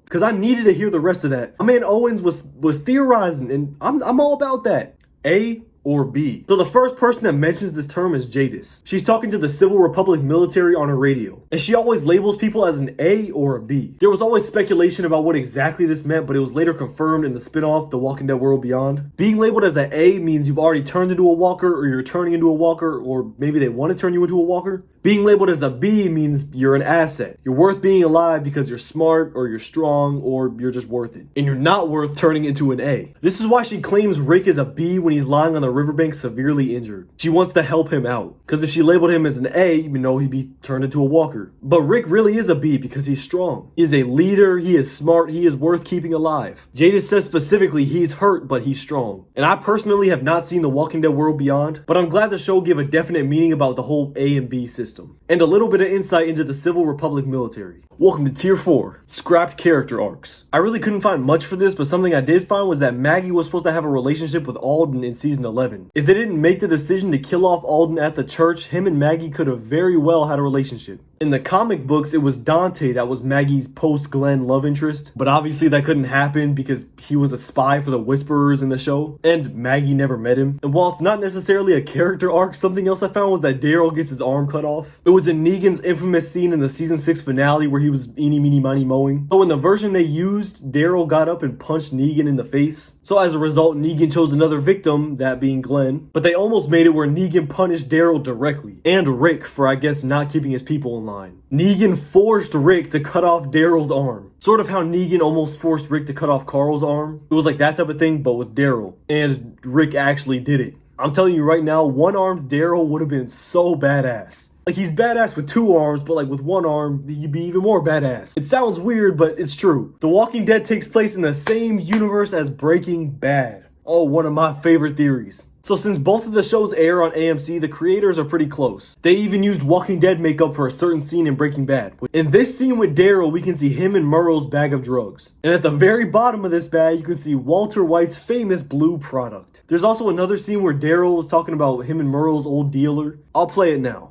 because I needed to hear the rest of that. My man Owens was theorizing, and I'm all about that. A or B. So the first person that mentions this term is Judith. She's talking to the Civil Republic military on her radio, and she always labels people as an A or a B. There was always speculation about what exactly this meant, but it was later confirmed in the spin-off The Walking Dead World Beyond. Being labeled as an A means you've already turned into a walker, or you're turning into a walker, or maybe they want to turn you into a walker. Being labeled as a B means you're an asset. You're worth being alive because you're smart, or you're strong, or you're just worth it. And you're not worth turning into an A. This is why she claims Rick is a B when he's lying on the riverbank severely injured. She wants to help him out, because if she labeled him as an A, he'd be turned into a walker. But Rick really is a B because he's strong. He is a leader, he is smart, he is worth keeping alive. Jadis says specifically he's hurt, but he's strong. And I personally have not seen The Walking Dead World Beyond, but I'm glad the show gave a definite meaning about the whole A and B system. And a little bit of insight into the Civil Republic military. Welcome to Tier 4, Scrapped Character Arcs. I really couldn't find much for this, but something I did find was that Maggie was supposed to have a relationship with Alden in Season 11. If they didn't make the decision to kill off Alden at the church, him and Maggie could have very well had a relationship. In the comic books, it was Dante that was Maggie's post-Glenn love interest, but obviously that couldn't happen because he was a spy for the Whisperers in the show, and Maggie never met him. And while it's not necessarily a character arc, something else I found was that Daryl gets his arm cut off. It was in Negan's infamous scene in the Season 6 finale where he was eeny, meeny, miny, mowing. So in the version they used, Daryl got up and punched Negan in the face. So as a result, Negan chose another victim, that being Glenn. But they almost made it where Negan punished Daryl directly, and Rick for, I guess, not keeping his people in line. Negan forced Rick to cut off Daryl's arm. Sort of how Negan almost forced Rick to cut off Carl's arm. It was like that type of thing, but with Daryl. And Rick actually did it. I'm telling you right now, one-armed Daryl would have been so badass. Like, he's badass with 2 arms, but like with 1 arm, he'd be even more badass. It sounds weird, but it's true. The Walking Dead takes place in the same universe as Breaking Bad. Oh, one of my favorite theories. So since both of the shows air on AMC, the creators are pretty close. They even used Walking Dead makeup for a certain scene in Breaking Bad. In this scene with Daryl, we can see him and Merle's bag of drugs. And at the very bottom of this bag, you can see Walter White's famous blue product. There's also another scene where Daryl is talking about him and Merle's old dealer. I'll play it now.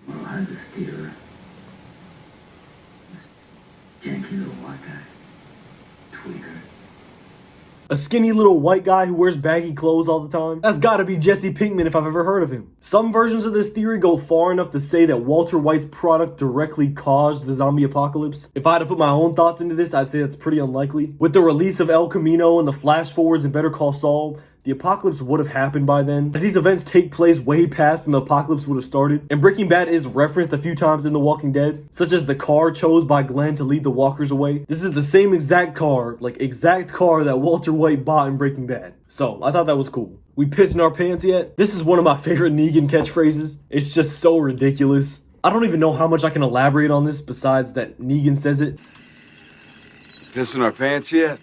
Well, I was a stealer. Janky little white guy. Tweaker. A skinny little white guy who wears baggy clothes all the time? That's gotta be Jesse Pinkman if I've ever heard of him. Some versions of this theory go far enough to say that Walter White's product directly caused the zombie apocalypse. If I had to put my own thoughts into this, I'd say that's pretty unlikely. With the release of El Camino and the flash forwards in Better Call Saul, the apocalypse would have happened by then, as these events take place way past when the apocalypse would have started. And Breaking Bad is referenced a few times in The Walking Dead, such as the car chose by Glenn to lead the walkers away. This is the same exact car, that Walter White bought in Breaking Bad. So, I thought that was cool. We pissing our pants yet? This is one of my favorite Negan catchphrases. It's just so ridiculous. I don't even know how much I can elaborate on this besides that Negan says it. Pissing our pants yet?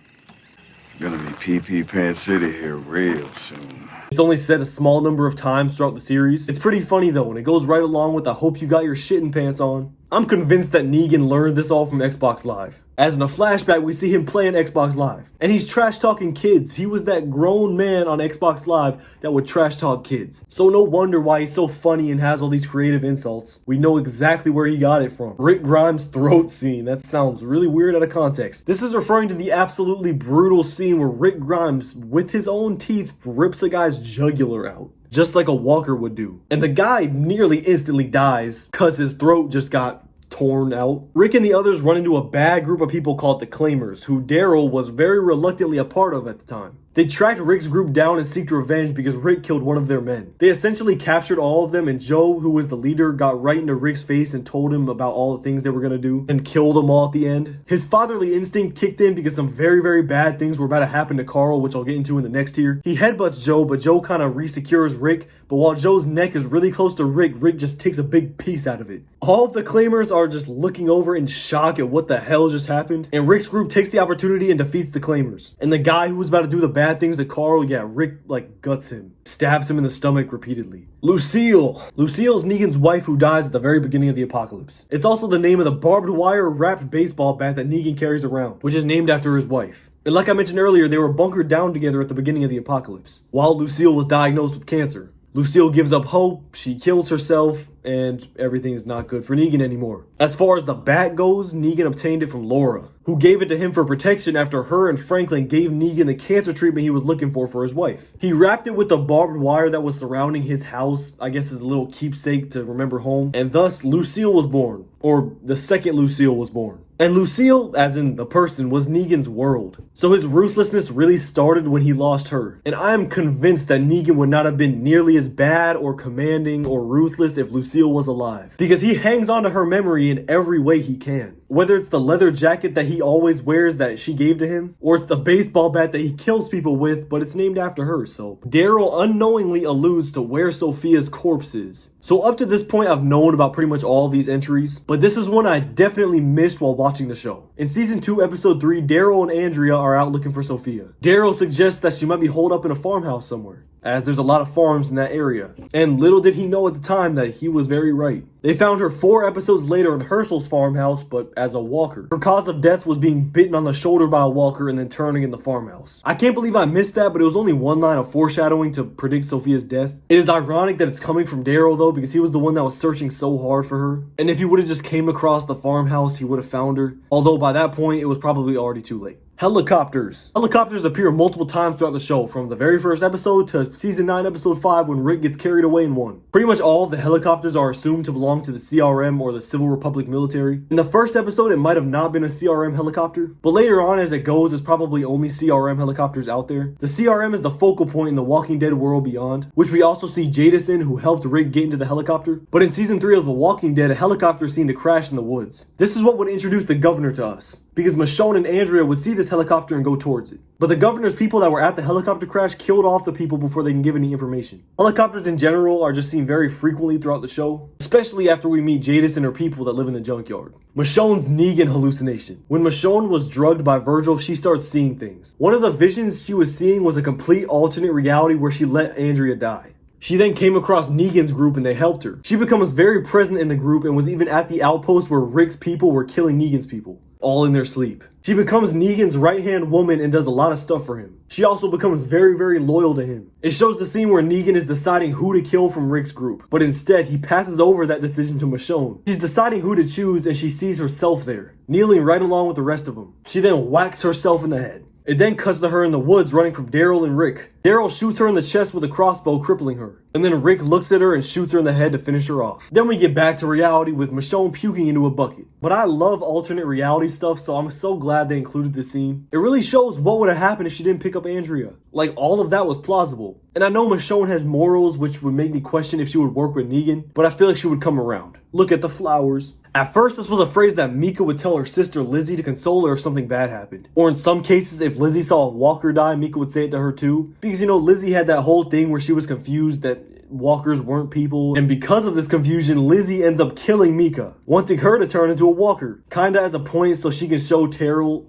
Gonna be pee-pee pants city here real soon. It's only said a small number of times throughout the series. It's pretty funny though, and it goes right along with I hope you got your shitting pants on. I'm convinced that Negan learned this all from Xbox Live. As in a flashback, we see him playing Xbox Live. And he's trash-talking kids. He was that grown man on Xbox Live that would trash-talk kids. So no wonder why he's so funny and has all these creative insults. We know exactly where he got it from. Rick Grimes' throat scene. That sounds really weird out of context. This is referring to the absolutely brutal scene where Rick Grimes, with his own teeth, rips a guy's jugular out. Just like a walker would do. And the guy nearly instantly dies because his throat just got torn out. Rick and the others run into a bad group of people called the Claimers, who Daryl was very reluctantly a part of at the time. They tracked Rick's group down and seeked revenge because Rick killed one of their men. They essentially captured all of them, and Joe, who was the leader, got right into Rick's face and told him about all the things they were going to do and killed them all at the end. His fatherly instinct kicked in because some very, very bad things were about to happen to Carl, which I'll get into in the next tier. He headbutts Joe, but Joe kind of resecures Rick, but while Joe's neck is really close to Rick, Rick just takes a big piece out of it. All of the Claimers are just looking over in shock at what the hell just happened, and Rick's group takes the opportunity and defeats the Claimers. And the guy who was about to do the bad things to Carl, Rick guts him, stabs him in the stomach repeatedly. Lucille is Negan's wife who dies at the very beginning of the apocalypse. It's also the name of the barbed wire wrapped baseball bat that Negan carries around, which is named after his wife. And like I mentioned earlier, they were bunkered down together at the beginning of the apocalypse, while Lucille was diagnosed with cancer. Lucille gives up hope, she kills herself, and everything is not good for Negan anymore. As far as the bat goes, Negan obtained it from Laura, who gave it to him for protection after her and Franklin gave Negan the cancer treatment he was looking for his wife. He wrapped it with the barbed wire that was surrounding his house, I guess as a little keepsake to remember home, and thus Lucille was born, or the second Lucille was born. And Lucille, as in the person, was Negan's world. So his ruthlessness really started when he lost her. And I am convinced that Negan would not have been nearly as bad or commanding or ruthless if Lucille was alive. Because he hangs on to her memory in every way he can. Whether it's the leather jacket that he always wears that she gave to him, or it's the baseball bat that he kills people with, but it's named after her, so. Daryl unknowingly alludes to where Sophia's corpse is. So up to this point, I've known about pretty much all of these entries, but this is one I definitely missed while watching the show. In Season 2, Episode 3, Daryl and Andrea are out looking for Sophia. Daryl suggests that she might be holed up in a farmhouse somewhere, as there's a lot of farms in that area. And little did he know at the time that he was very right. They found her 4 episodes later in Herschel's farmhouse, but as a walker. Her cause of death was being bitten on the shoulder by a walker and then turning in the farmhouse. I can't believe I missed that, but it was only one line of foreshadowing to predict Sophia's death. It is ironic that it's coming from Daryl though, because he was the one that was searching so hard for her. And if he would have just came across the farmhouse, he would have found her. Although by that point, it was probably already too late. Helicopters. Helicopters appear multiple times throughout the show, from the very first episode to Season 9, Episode 5 when Rick gets carried away in 1. Pretty much all of the helicopters are assumed to belong to the CRM or the Civil Republic military. In the first episode, it might have not been a CRM helicopter, but later on as it goes, there's probably only CRM helicopters out there. The CRM is the focal point in the Walking Dead world beyond, which we also see Jadis in, who helped Rick get into the helicopter. But in Season 3 of The Walking Dead, a helicopter is seen to crash in the woods. This is what would introduce the governor to us. because Michonne and Andrea would see this helicopter and go towards it. But the governor's people that were at the helicopter crash killed off the people before they can give any information. Helicopters in general are just seen very frequently throughout the show, especially after we meet Judith and her people that live in the junkyard. Michonne's Negan hallucination. When Michonne was drugged by Virgil, she starts seeing things. One of the visions she was seeing was a complete alternate reality where she let Andrea die. She then came across Negan's group and they helped her. She becomes very present in the group and was even at the outpost where Rick's people were killing Negan's people, all in their sleep. She becomes Negan's right-hand woman and does a lot of stuff for him. She also becomes very, very loyal to him. It shows the scene where Negan is deciding who to kill from Rick's group, but instead he passes over that decision to Michonne. She's deciding who to choose and she sees herself there, kneeling right along with the rest of them. She then whacks herself in the head. It then cuts to her in the woods running from Daryl and Rick. Daryl shoots her in the chest with a crossbow, crippling her. And then Rick looks at her and shoots her in the head to finish her off. Then we get back to reality with Michonne puking into a bucket. But I love alternate reality stuff, so I'm so glad they included this scene. It really shows what would have happened if she didn't pick up Andrea. Like, all of that was plausible. And I know Michonne has morals, which would make me question if she would work with Negan, but I feel like she would come around. Look at the flowers. At first, this was a phrase that Mika would tell her sister Lizzie to console her if something bad happened. Or in some cases, if Lizzie saw a walker die, Mika would say it to her too. Because, you know, Lizzie had that whole thing where she was confused that walkers weren't people. And because of this confusion, Lizzie ends up killing Mika, wanting her to turn into a walker. Kinda as a point so she can show Terrell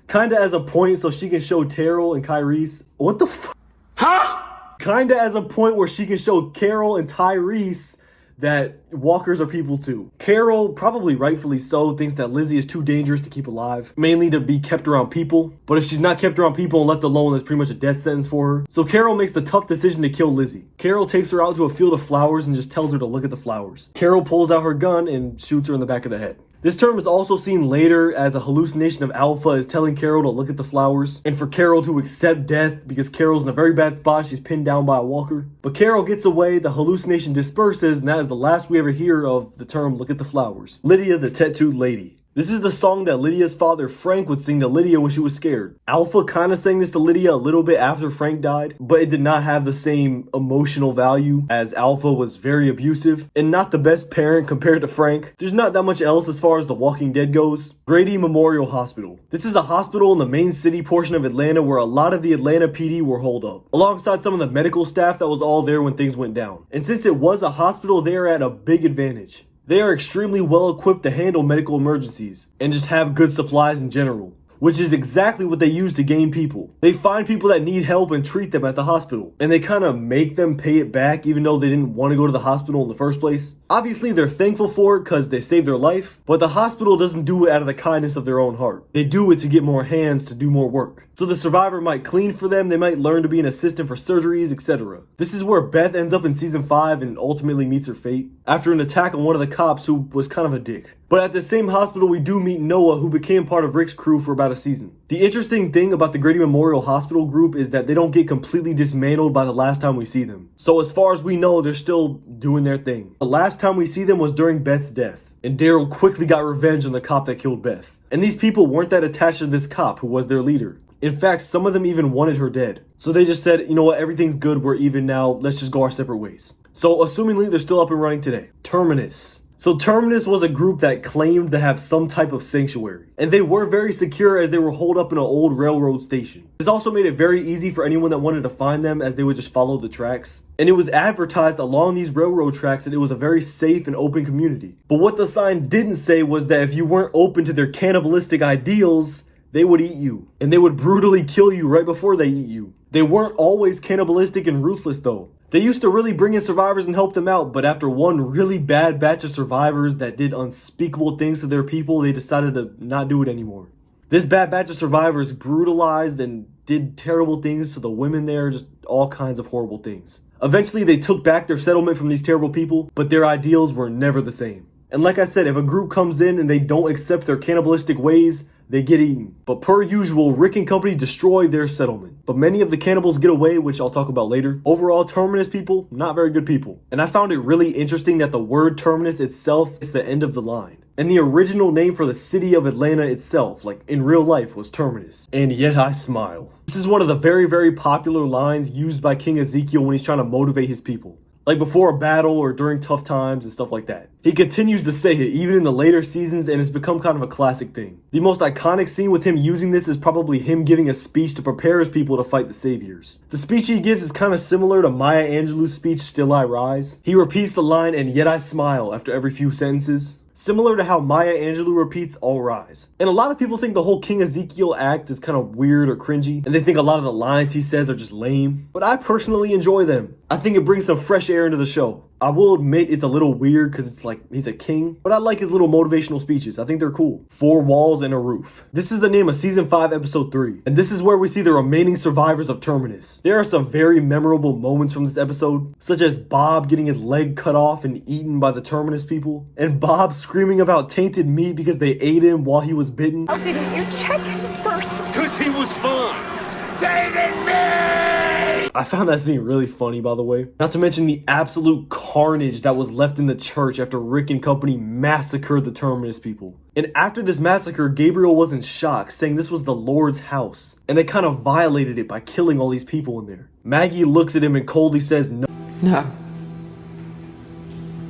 and Kyrese. What the fuck? Huh? Kinda as a point where she can show Carol and Tyrese that walkers are people too. Carol, probably rightfully so, thinks that Lizzie is too dangerous to keep alive, mainly to be kept around people. But if she's not kept around people and left alone, that's pretty much a death sentence for her. So Carol makes the tough decision to kill Lizzie. Carol takes her out to a field of flowers and just tells her to look at the flowers. Carol pulls out her gun and shoots her in the back of the head. This term is also seen later as a hallucination of Alpha is telling Carol to look at the flowers, and for Carol to accept death because Carol's in a very bad spot. She's pinned down by a walker. But Carol gets away, the hallucination disperses, and that is the last we ever hear of the term look at the flowers. Lydia the Tattooed Lady. This is the song that Lydia's father Frank would sing to Lydia when she was scared. Alpha kind of sang this to Lydia a little bit after Frank died, but it did not have the same emotional value as Alpha was very abusive and not the best parent compared to Frank. There's not that much else as far as The Walking Dead goes. Grady Memorial Hospital. This is a hospital in the main city portion of Atlanta where a lot of the Atlanta PD were holed up, alongside some of the medical staff that was all there when things went down. And since it was a hospital, they are at a big advantage. They are extremely well equipped to handle medical emergencies and just have good supplies in general, which is exactly what they use to gain people. They find people that need help and treat them at the hospital, and they kind of make them pay it back even though they didn't want to go to the hospital in the first place. Obviously, they're thankful for it because they saved their life, but the hospital doesn't do it out of the kindness of their own heart. They do it to get more hands to do more work. So the survivor might clean for them, they might learn to be an assistant for surgeries, etc. This is where Beth ends up in season 5 and ultimately meets her fate after an attack on one of the cops who was kind of a dick. But at the same hospital, we do meet Noah, who became part of Rick's crew for about a season. The interesting thing about the Grady Memorial Hospital group is that they don't get completely dismantled by the last time we see them. So as far as we know, they're still doing their thing. The last time we see them was during Beth's death, and Daryl quickly got revenge on the cop that killed Beth. And these people weren't that attached to this cop who was their leader. In fact, some of them even wanted her dead. So they just said, you know what, everything's good, we're even now, let's just go our separate ways. So assumingly they're still up and running today. Terminus. So Terminus was a group that claimed to have some type of sanctuary, and they were very secure as they were holed up in an old railroad station. This also made it very easy for anyone that wanted to find them, as they would just follow the tracks. And it was advertised along these railroad tracks that it was a very safe and open community. But what the sign didn't say was that if you weren't open to their cannibalistic ideals, they would eat you, and they would brutally kill you right before they eat you. They weren't always cannibalistic and ruthless though. They used to really bring in survivors and help them out, but after one really bad batch of survivors that did unspeakable things to their people, they decided to not do it anymore. This bad batch of survivors brutalized and did terrible things to the women there, just all kinds of horrible things. Eventually, they took back their settlement from these terrible people, but their ideals were never the same. And like I said, if a group comes in and they don't accept their cannibalistic ways, they get eaten. But per usual, Rick and company destroy their settlement. But many of the cannibals get away, which I'll talk about later. Overall, Terminus people, not very good people. And I found it really interesting that the word Terminus itself is the end of the line. And the original name for the city of Atlanta itself, like in real life, was Terminus. And yet I smile. This is one of the very, very popular lines used by King Ezekiel when he's trying to motivate his people. like before a battle or during tough times and stuff like that. He continues to say it even in the later seasons, and it's become kind of a classic thing. The most iconic scene with him using this is probably him giving a speech to prepare his people to fight the Saviors. The speech he gives is kind of similar to Maya Angelou's speech, Still I Rise. He repeats the line, "and yet I smile," after every few sentences, similar to how Maya Angelou repeats "All Rise." And a lot of people think the whole King Ezekiel act is kind of weird or cringy, and they think a lot of the lines he says are just lame, but I personally enjoy them. I think it brings some fresh air into the show. I will admit it's a little weird because it's like he's a king, but I like his little motivational speeches. I think they're cool. 4 walls and a roof. This is the name of season 5, episode 3, and this is where we see the remaining survivors of Terminus. There are some very memorable moments from this episode, such as Bob getting his leg cut off and eaten by the Terminus people, and Bob screaming about tainted meat because they ate him while he was bitten. How didn't you check first? Because he was fine. Tainted Meat! I found that scene really funny, by the way. Not to mention the absolute carnage that was left in the church after Rick and company massacred the Terminus people. And after this massacre, Gabriel was in shock, saying this was the Lord's house, and they kind of violated it by killing all these people in there. Maggie looks at him and coldly says, "No." No.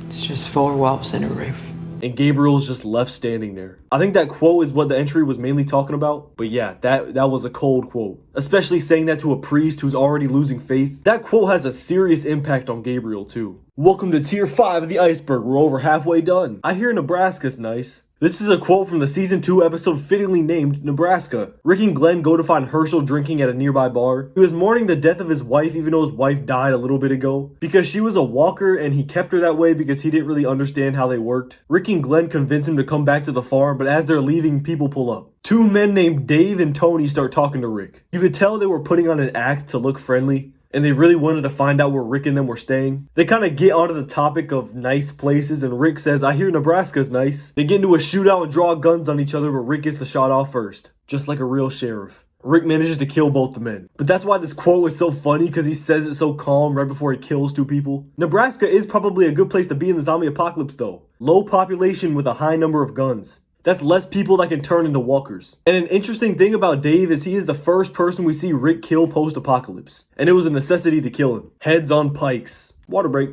It's just 4 walls and a roof. And Gabriel's just left standing there. I think that quote is what the entry was mainly talking about. But yeah, that was a cold quote. Especially saying that to a priest who's already losing faith. That quote has a serious impact on Gabriel too. Welcome to tier 5 of the Iceberg. We're over halfway done. I hear Nebraska's nice. This is a quote from the season 2 episode fittingly named Nebraska. Rick and Glenn go to find Herschel drinking at a nearby bar. He was mourning the death of his wife even though his wife died a little bit ago, because she was a walker and he kept her that way because he didn't really understand how they worked. Rick and Glenn convince him to come back to the farm, but as they're leaving, people pull up. 2 men named Dave and Tony start talking to Rick. You could tell they were putting on an act to look friendly, and they really wanted to find out where Rick and them were staying. They kind of get onto the topic of nice places, and Rick says, "I hear Nebraska's nice." They get into a shootout and draw guns on each other, but Rick gets the shot off first, just like a real sheriff. Rick manages to kill both the men. But that's why this quote is so funny, because he says it so calm right before he kills 2 people. Nebraska is probably a good place to be in the zombie apocalypse though. Low population with a high number of guns. That's less people that can turn into walkers. And an interesting thing about Dave is he is the first person we see Rick kill post-apocalypse. And it was a necessity to kill him. Heads on pikes. Water break.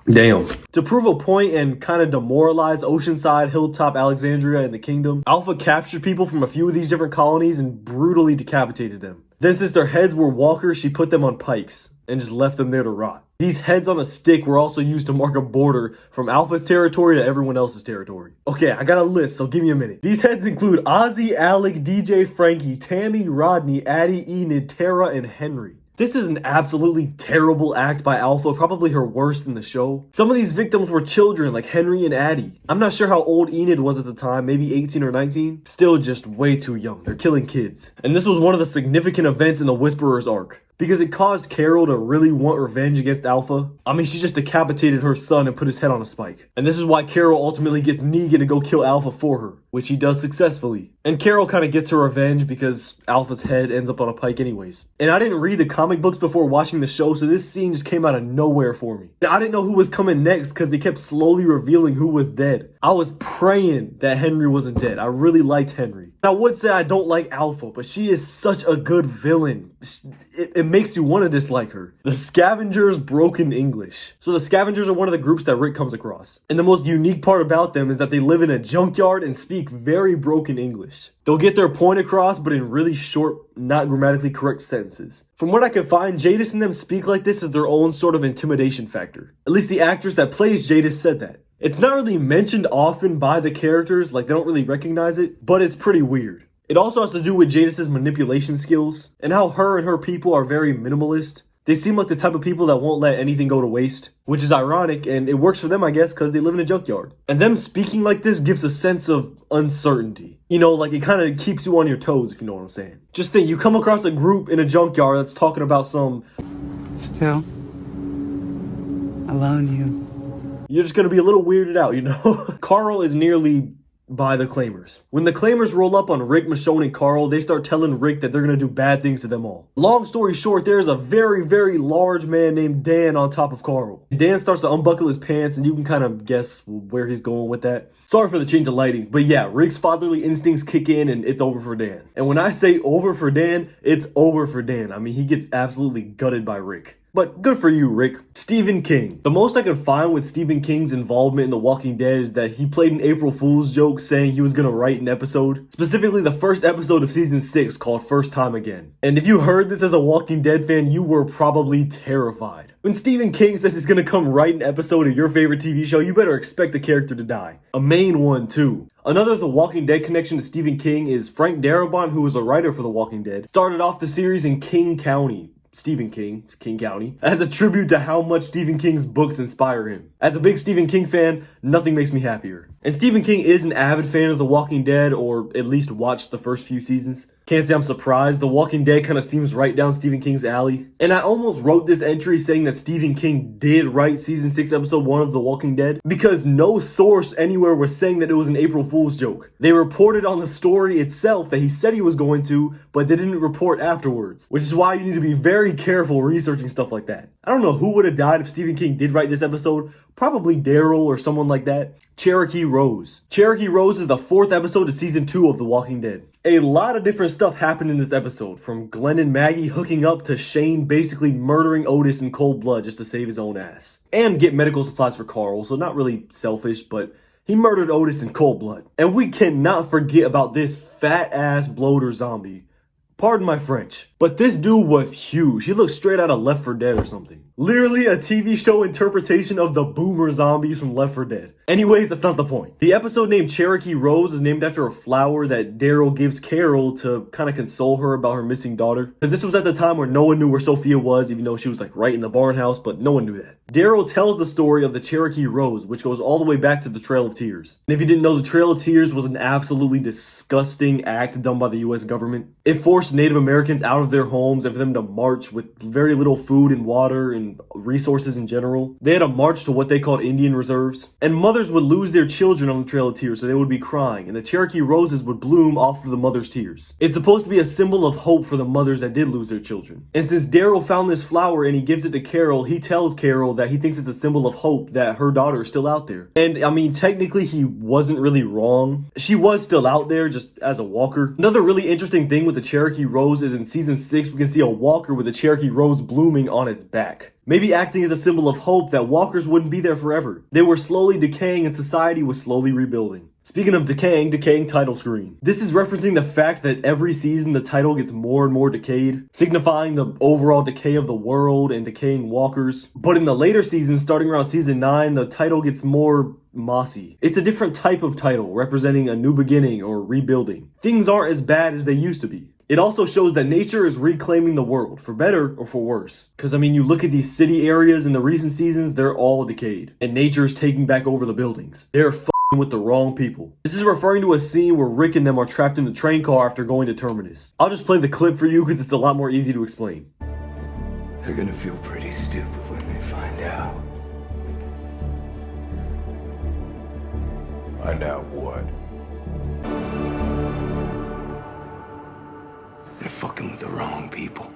Damn. To prove a point and kind of demoralize Oceanside, Hilltop, Alexandria, and the Kingdom, Alpha captured people from a few of these different colonies and brutally decapitated them. Then since their heads were walkers, she put them on pikes and just left them there to rot. These heads on a stick were also used to mark a border from Alpha's territory to everyone else's territory. Okay, I got a list, so give me a minute. These heads include Ozzy, Alec, DJ, Frankie, Tammy, Rodney, Addie, Enid, Tara, and Henry. This is an absolutely terrible act by Alpha, probably her worst in the show. Some of these victims were children like Henry and Addie. I'm not sure how old Enid was at the time, maybe 18 or 19. Still just way too young. They're killing kids. And this was one of the significant events in the Whisperer's arc, because it caused Carol to really want revenge against Alpha. I mean, she just decapitated her son and put his head on a spike. And this is why Carol ultimately gets Negan to go kill Alpha for her, which he does successfully. And Carol kind of gets her revenge because Alpha's head ends up on a pike anyways. And I didn't read the comic books before watching the show, so this scene just came out of nowhere for me. And I didn't know who was coming next because they kept slowly revealing who was dead. I was praying that Henry wasn't dead. I really liked Henry. I would say I don't like Alpha, but she is such a good villain. It makes you want to dislike her. The Scavengers Broken English. So the Scavengers are one of the groups that Rick comes across. And the most unique part about them is that they live in a junkyard and speak very broken English. They'll get their point across, but in really short, not grammatically correct sentences. From what I could find, Jadis and them speak like this as their own sort of intimidation factor. At least the actress that plays Jadis said that. It's not really mentioned often by the characters, like they don't really recognize it, but it's pretty weird. It also has to do with Jadis' manipulation skills, and how her and her people are very minimalist. They seem like the type of people that won't let anything go to waste, which is ironic, and it works for them, I guess, because they live in a junkyard. And them speaking like this gives a sense of uncertainty. You know, like it kind of keeps you on your toes, if you know what I'm saying. Just think, you come across a group in a junkyard that's talking about some... Still, alone You're just going to be a little weirded out, you know? Carl is nearly by the Claimers. When the Claimers roll up on Rick, Michonne, and Carl, they start telling Rick that they're going to do bad things to them all. Long story short, there's a very, very large man named Dan on top of Carl. Dan starts to unbuckle his pants, and you can kind of guess where he's going with that. Sorry for the change of lighting, but yeah, Rick's fatherly instincts kick in, and it's over for Dan. And when I say over for Dan, it's over for Dan. I mean, he gets absolutely gutted by Rick. But good for you, Rick. Stephen King. The most I can find with Stephen King's involvement in The Walking Dead is that he played an April Fool's joke saying he was gonna write an episode. Specifically the first episode of season 6 called First Time Again. And if you heard this as a Walking Dead fan, you were probably terrified. When Stephen King says he's gonna come write an episode of your favorite TV show, you better expect the character to die. A main one too. Another The Walking Dead connection to Stephen King is Frank Darabont, who was a writer for The Walking Dead, started off the series in King County. Stephen King County, as a tribute to how much Stephen King's books inspire him. As a big Stephen King fan, nothing makes me happier. And Stephen King is an avid fan of The Walking Dead, or at least watched the first few seasons. Can't say I'm surprised. The Walking Dead kind of seems right down Stephen King's alley. And I almost wrote this entry saying that Stephen King did write season 6 episode 1 of The Walking Dead, because no source anywhere was saying that it was an April Fool's joke. They reported on the story itself that he said he was going to, but they didn't report afterwards. Which is why you need to be very careful researching stuff like that. I don't know who would have died if Stephen King did write this episode. Probably Daryl or someone like that. Cherokee Rose. Cherokee Rose is the 4th episode of season 2 of The Walking Dead. A lot of different stuff happened in this episode, from Glenn and Maggie hooking up to Shane basically murdering Otis in cold blood just to save his own ass. And get medical supplies for Carl, so not really selfish, but he murdered Otis in cold blood. And we cannot forget about this fat ass bloater zombie. Pardon my French, but this dude was huge. He looked straight out of Left 4 Dead or something. Literally a TV show interpretation of the boomer zombies from Left 4 Dead. Anyways, that's not the point. The episode named Cherokee Rose is named after a flower that Daryl gives Carol to kind of console her about her missing daughter. Because this was at the time where no one knew where Sophia was, even though she was like right in the barn house, but no one knew that. Daryl tells the story of the Cherokee Rose, which goes all the way back to the Trail of Tears. And if you didn't know, the Trail of Tears was an absolutely disgusting act done by the US government. It forced Native Americans out of their homes and for them to march with very little food and water and resources in general. They had to march to what they called Indian reserves. And mothers would lose their children on the Trail of Tears, so they would be crying. And the Cherokee roses would bloom off of the mother's tears. It's supposed to be a symbol of hope for the mothers that did lose their children. And since Daryl found this flower and he gives it to Carol, he tells Carol that he thinks it's a symbol of hope that her daughter is still out there. And I mean, technically he wasn't really wrong. She was still out there, just as a walker. Another really interesting thing with the Cherokee Rose is in season 6, we can see a walker with a Cherokee Rose blooming on its back. Maybe acting as a symbol of hope that walkers wouldn't be there forever. They were slowly decaying and society was slowly rebuilding. Speaking of decaying title screen. This is referencing the fact that every season the title gets more and more decayed, signifying the overall decay of the world and decaying walkers. But in the later seasons, starting around season 9, the title gets more mossy. It's a different type of title, representing a new beginning or rebuilding. Things aren't as bad as they used to be. It also shows that nature is reclaiming the world, for better or for worse. Because, I mean, you look at these city areas in the recent seasons, they're all decayed. And nature is taking back over the buildings. They're f***ing with the wrong people. This is referring to a scene where Rick and them are trapped in the train car after going to Terminus. I'll just play the clip for you because it's a lot more easy to explain. They're gonna feel pretty stupid when they find out. Find out what? They're fucking with the wrong people.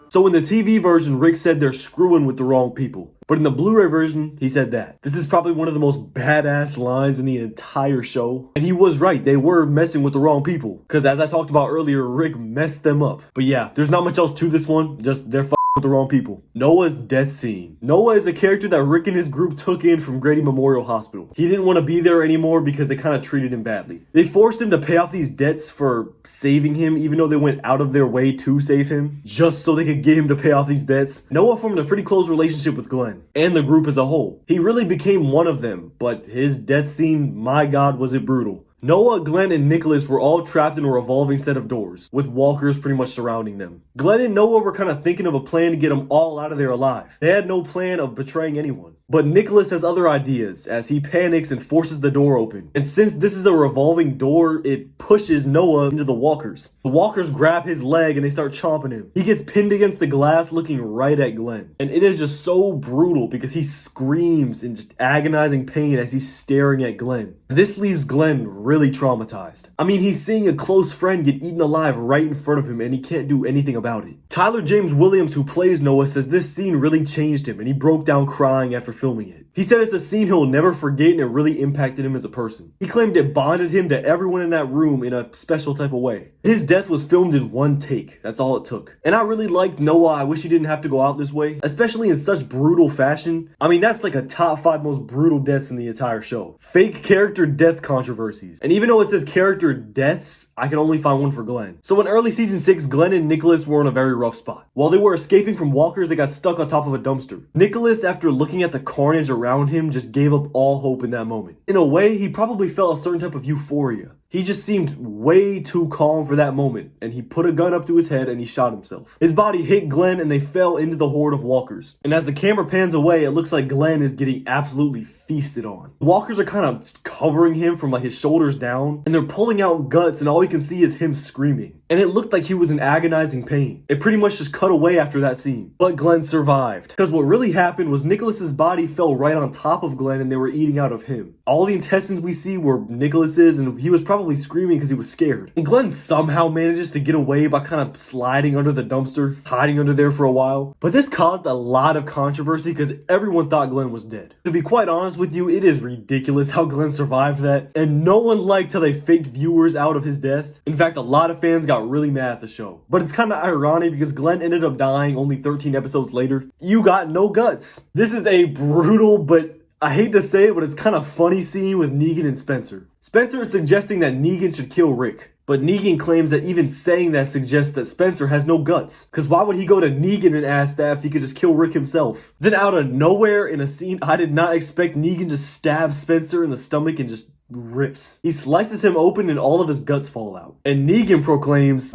So in the TV version, Rick said they're screwing with the wrong people. But in the Blu-ray version, he said that. This is probably one of the most badass lines in the entire show. And he was right, they were messing with the wrong people. Because as I talked about earlier, Rick messed them up. But yeah, there's not much else to this one, just they're with the wrong people. Noah's death scene. Noah is a character that Rick and his group took in from Grady Memorial Hospital. He didn't want to be there anymore because they kind of treated him badly. They forced him to pay off these debts for saving him, even though they went out of their way to save him, just so they could get him to pay off these debts. Noah formed a pretty close relationship with Glenn and the group as a whole. He really became one of them, but his death scene, my God, was it brutal. Noah, Glenn, and Nicholas were all trapped in a revolving set of doors, with walkers pretty much surrounding them. Glenn and Noah were kind of thinking of a plan to get them all out of there alive. They had no plan of betraying anyone. But Nicholas has other ideas as he panics and forces the door open. And since this is a revolving door, it pushes Noah into the walkers. The walkers grab his leg and they start chomping him. He gets pinned against the glass looking right at Glenn. And it is just so brutal because he screams in just agonizing pain as he's staring at Glenn. This leaves Glenn really traumatized. I mean, he's seeing a close friend get eaten alive right in front of him and he can't do anything about it. Tyler James Williams, who plays Noah, says this scene really changed him and he broke down crying after filming it. He said it's a scene he'll never forget and it really impacted him as a person. He claimed it bonded him to everyone in that room in a special type of way. His death was filmed in one take. That's all it took. And I really liked Noah. I wish he didn't have to go out this way, especially in such brutal fashion. I mean, that's like a top 5 most brutal deaths in the entire show. Fake character death controversies. And even though it says character deaths, I can only find one for Glenn. So in early season 6, Glenn and Nicholas were in a very rough spot. While they were escaping from walkers, they got stuck on top of a dumpster. Nicholas, after looking at the carnage around him, just gave up all hope in that moment. In a way, he probably felt a certain type of euphoria. He just seemed way too calm for that moment, and he put a gun up to his head and he shot himself. His body hit Glenn and they fell into the horde of walkers. And as the camera pans away, it looks like Glenn is getting absolutely feasted on. The walkers are kind of covering him from like his shoulders down, and they're pulling out guts, and all we can see is him screaming. And it looked like he was in agonizing pain. It pretty much just cut away after that scene. But Glenn survived. Because what really happened was Nicholas's body fell right on top of Glenn and they were eating out of him. All the intestines we see were Nicholas's, and he was probably screaming because he was scared. And Glenn somehow manages to get away by kind of sliding under the dumpster, hiding under there for a while. But this caused a lot of controversy because everyone thought Glenn was dead. To be quite honest with you, it is ridiculous how Glenn survived that. And no one liked how they faked viewers out of his death. In fact, a lot of fans got really mad at the show. But it's kind of ironic because Glenn ended up dying only 13 episodes later. You got no guts. This is a brutal, but I hate to say it, but it's kind of funny scene with Negan and Spencer. Spencer is suggesting that Negan should kill Rick. But Negan claims that even saying that suggests that Spencer has no guts. Because why would he go to Negan and ask that if he could just kill Rick himself? Then out of nowhere, in a scene I did not expect, Negan to stab Spencer in the stomach and just rips. He slices him open and all of his guts fall out. And Negan proclaims,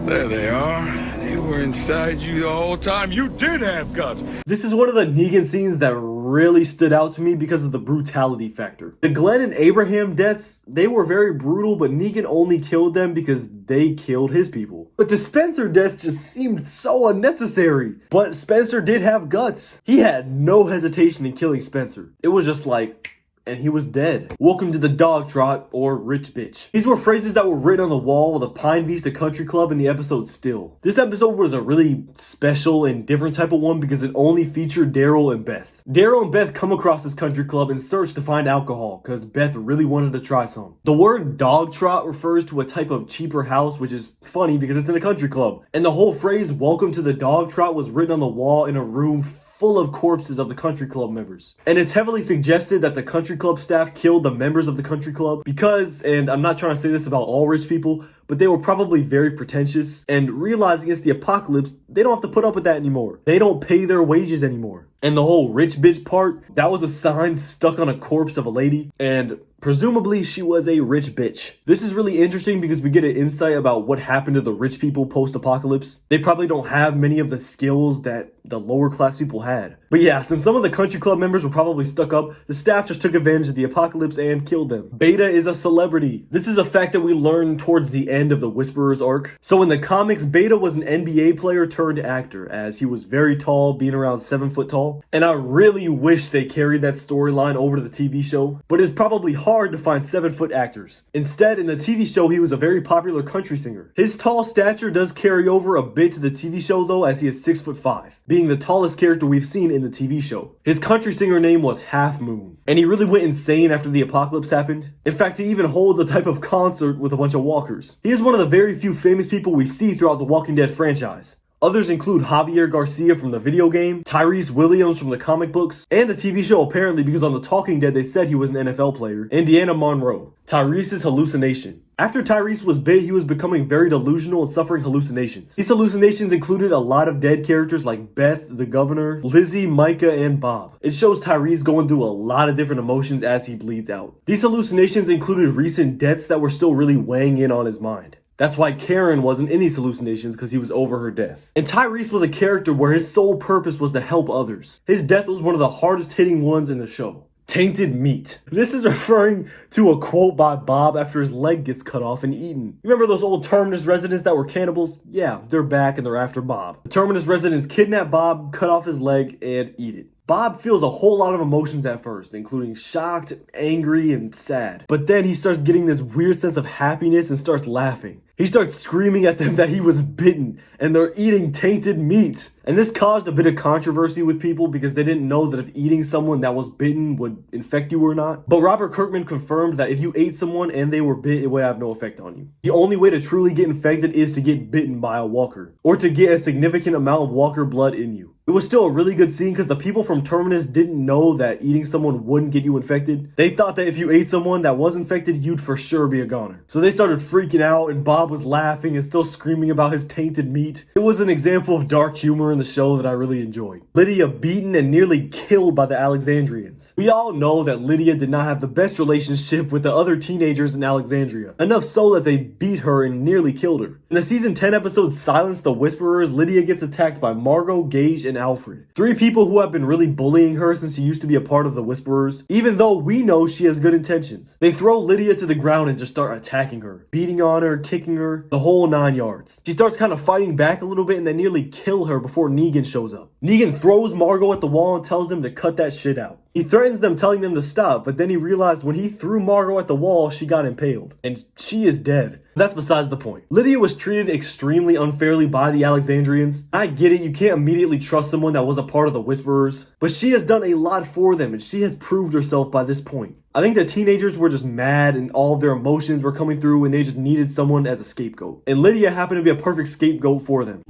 There they are. They were inside you the whole time. You did have guts. This is one of the Negan scenes that really stood out to me because of the brutality factor. The Glenn and Abraham deaths, they were very brutal, but Negan only killed them because they killed his people. But the Spencer deaths just seemed so unnecessary. But Spencer did have guts. He had no hesitation in killing Spencer. It was just like, and he was dead. Welcome to the dog trot, or rich bitch. These were phrases that were written on the wall of the Pine Vista Country Club in the episode Still. This episode was a really special and different type of one because it only featured Daryl and Beth. Daryl and Beth come across this country club and search to find alcohol because Beth really wanted to try some. The word dog trot refers to a type of cheaper house, which is funny because it's in a country club. And the whole phrase, welcome to the dog trot, was written on the wall in a room full of corpses of the country club members. And it's heavily suggested that the country club staff killed the members of the country club because, and I'm not trying to say this about all rich people, but they were probably very pretentious, and realizing it's the apocalypse, they don't have to put up with that anymore. They don't pay their wages anymore. And the whole rich bitch part, that was a sign stuck on a corpse of a lady, and presumably she was a rich bitch. This is really interesting because we get an insight about what happened to the rich people post-apocalypse. They probably don't have many of the skills that the lower class people had. But yeah, since some of the country club members were probably stuck up, the staff just took advantage of the apocalypse and killed them. Beta is a celebrity. This is a fact that we learned towards the end of the Whisperer's arc. So in the comics, Beta was an NBA player turned actor, as he was very tall, being around 7 foot tall. And I really wish they carried that storyline over to the TV show, but it's probably hard to find 7 foot actors. Instead, in the TV show, he was a very popular country singer. His tall stature does carry over a bit to the TV show though, as he is 6'5", being the tallest character we've seen in the TV show. His country singer name was Half Moon, and he really went insane after the apocalypse happened. In fact, he even holds a type of concert with a bunch of walkers. He is one of the very few famous people we see throughout the Walking Dead franchise. Others include Javier Garcia from the video game, Tyrese Williams from the comic books, and the TV show apparently because on The Talking Dead they said he was an NFL player, and Deanna Monroe. Tyrese's hallucination. After Tyrese was bit, he was becoming very delusional and suffering hallucinations. These hallucinations included a lot of dead characters like Beth, the governor, Lizzie, Micah, and Bob. It shows Tyrese going through a lot of different emotions as he bleeds out. These hallucinations included recent deaths that were still really weighing in on his mind. That's why Karen wasn't in these hallucinations, because he was over her death. And Tyrese was a character where his sole purpose was to help others. His death was one of the hardest hitting ones in the show. Tainted Meat. This is referring to a quote by Bob after his leg gets cut off and eaten. Remember those old Terminus residents that were cannibals? Yeah, they're back and they're after Bob. The Terminus residents kidnap Bob, cut off his leg, and eat it. Bob feels a whole lot of emotions at first, including shocked, angry, and sad. But then he starts getting this weird sense of happiness and starts laughing. He starts screaming at them that he was bitten and they're eating tainted meat. And this caused a bit of controversy with people because they didn't know that if eating someone that was bitten would infect you or not. But Robert Kirkman confirmed that if you ate someone and they were bit, it would have no effect on you. The only way to truly get infected is to get bitten by a walker or to get a significant amount of walker blood in you. It was still a really good scene because the people from Terminus didn't know that eating someone wouldn't get you infected. They thought that if you ate someone that was infected, you'd for sure be a goner. So they started freaking out and Bob was laughing and still screaming about his tainted meat. It was an example of dark humor in the show that I really enjoyed. Lydia beaten and nearly killed by the Alexandrians. We all know that Lydia did not have the best relationship with the other teenagers in Alexandria. Enough so that they beat her and nearly killed her. In the season 10 episode Silence the Whisperers, Lydia gets attacked by Margot, Gage, and Alfred. 3 people who have been really bullying her since she used to be a part of the Whisperers, even though we know she has good intentions. They throw Lydia to the ground and just start attacking her, beating on her, kicking her, the whole 9 yards. She starts kind of fighting back a little bit and they nearly kill her before Negan shows up. Negan throws Margot at the wall and tells them to cut that shit out. He threatens them, telling them to stop, but then he realized when he threw Margot at the wall, she got impaled. And she is dead. That's besides the point. Lydia was treated extremely unfairly by the Alexandrians. I get it, you can't immediately trust someone that was a part of the Whisperers, but she has done a lot for them and she has proved herself by this point. I think the teenagers were just mad and all of their emotions were coming through and they just needed someone as a scapegoat. And Lydia happened to be a perfect scapegoat for them.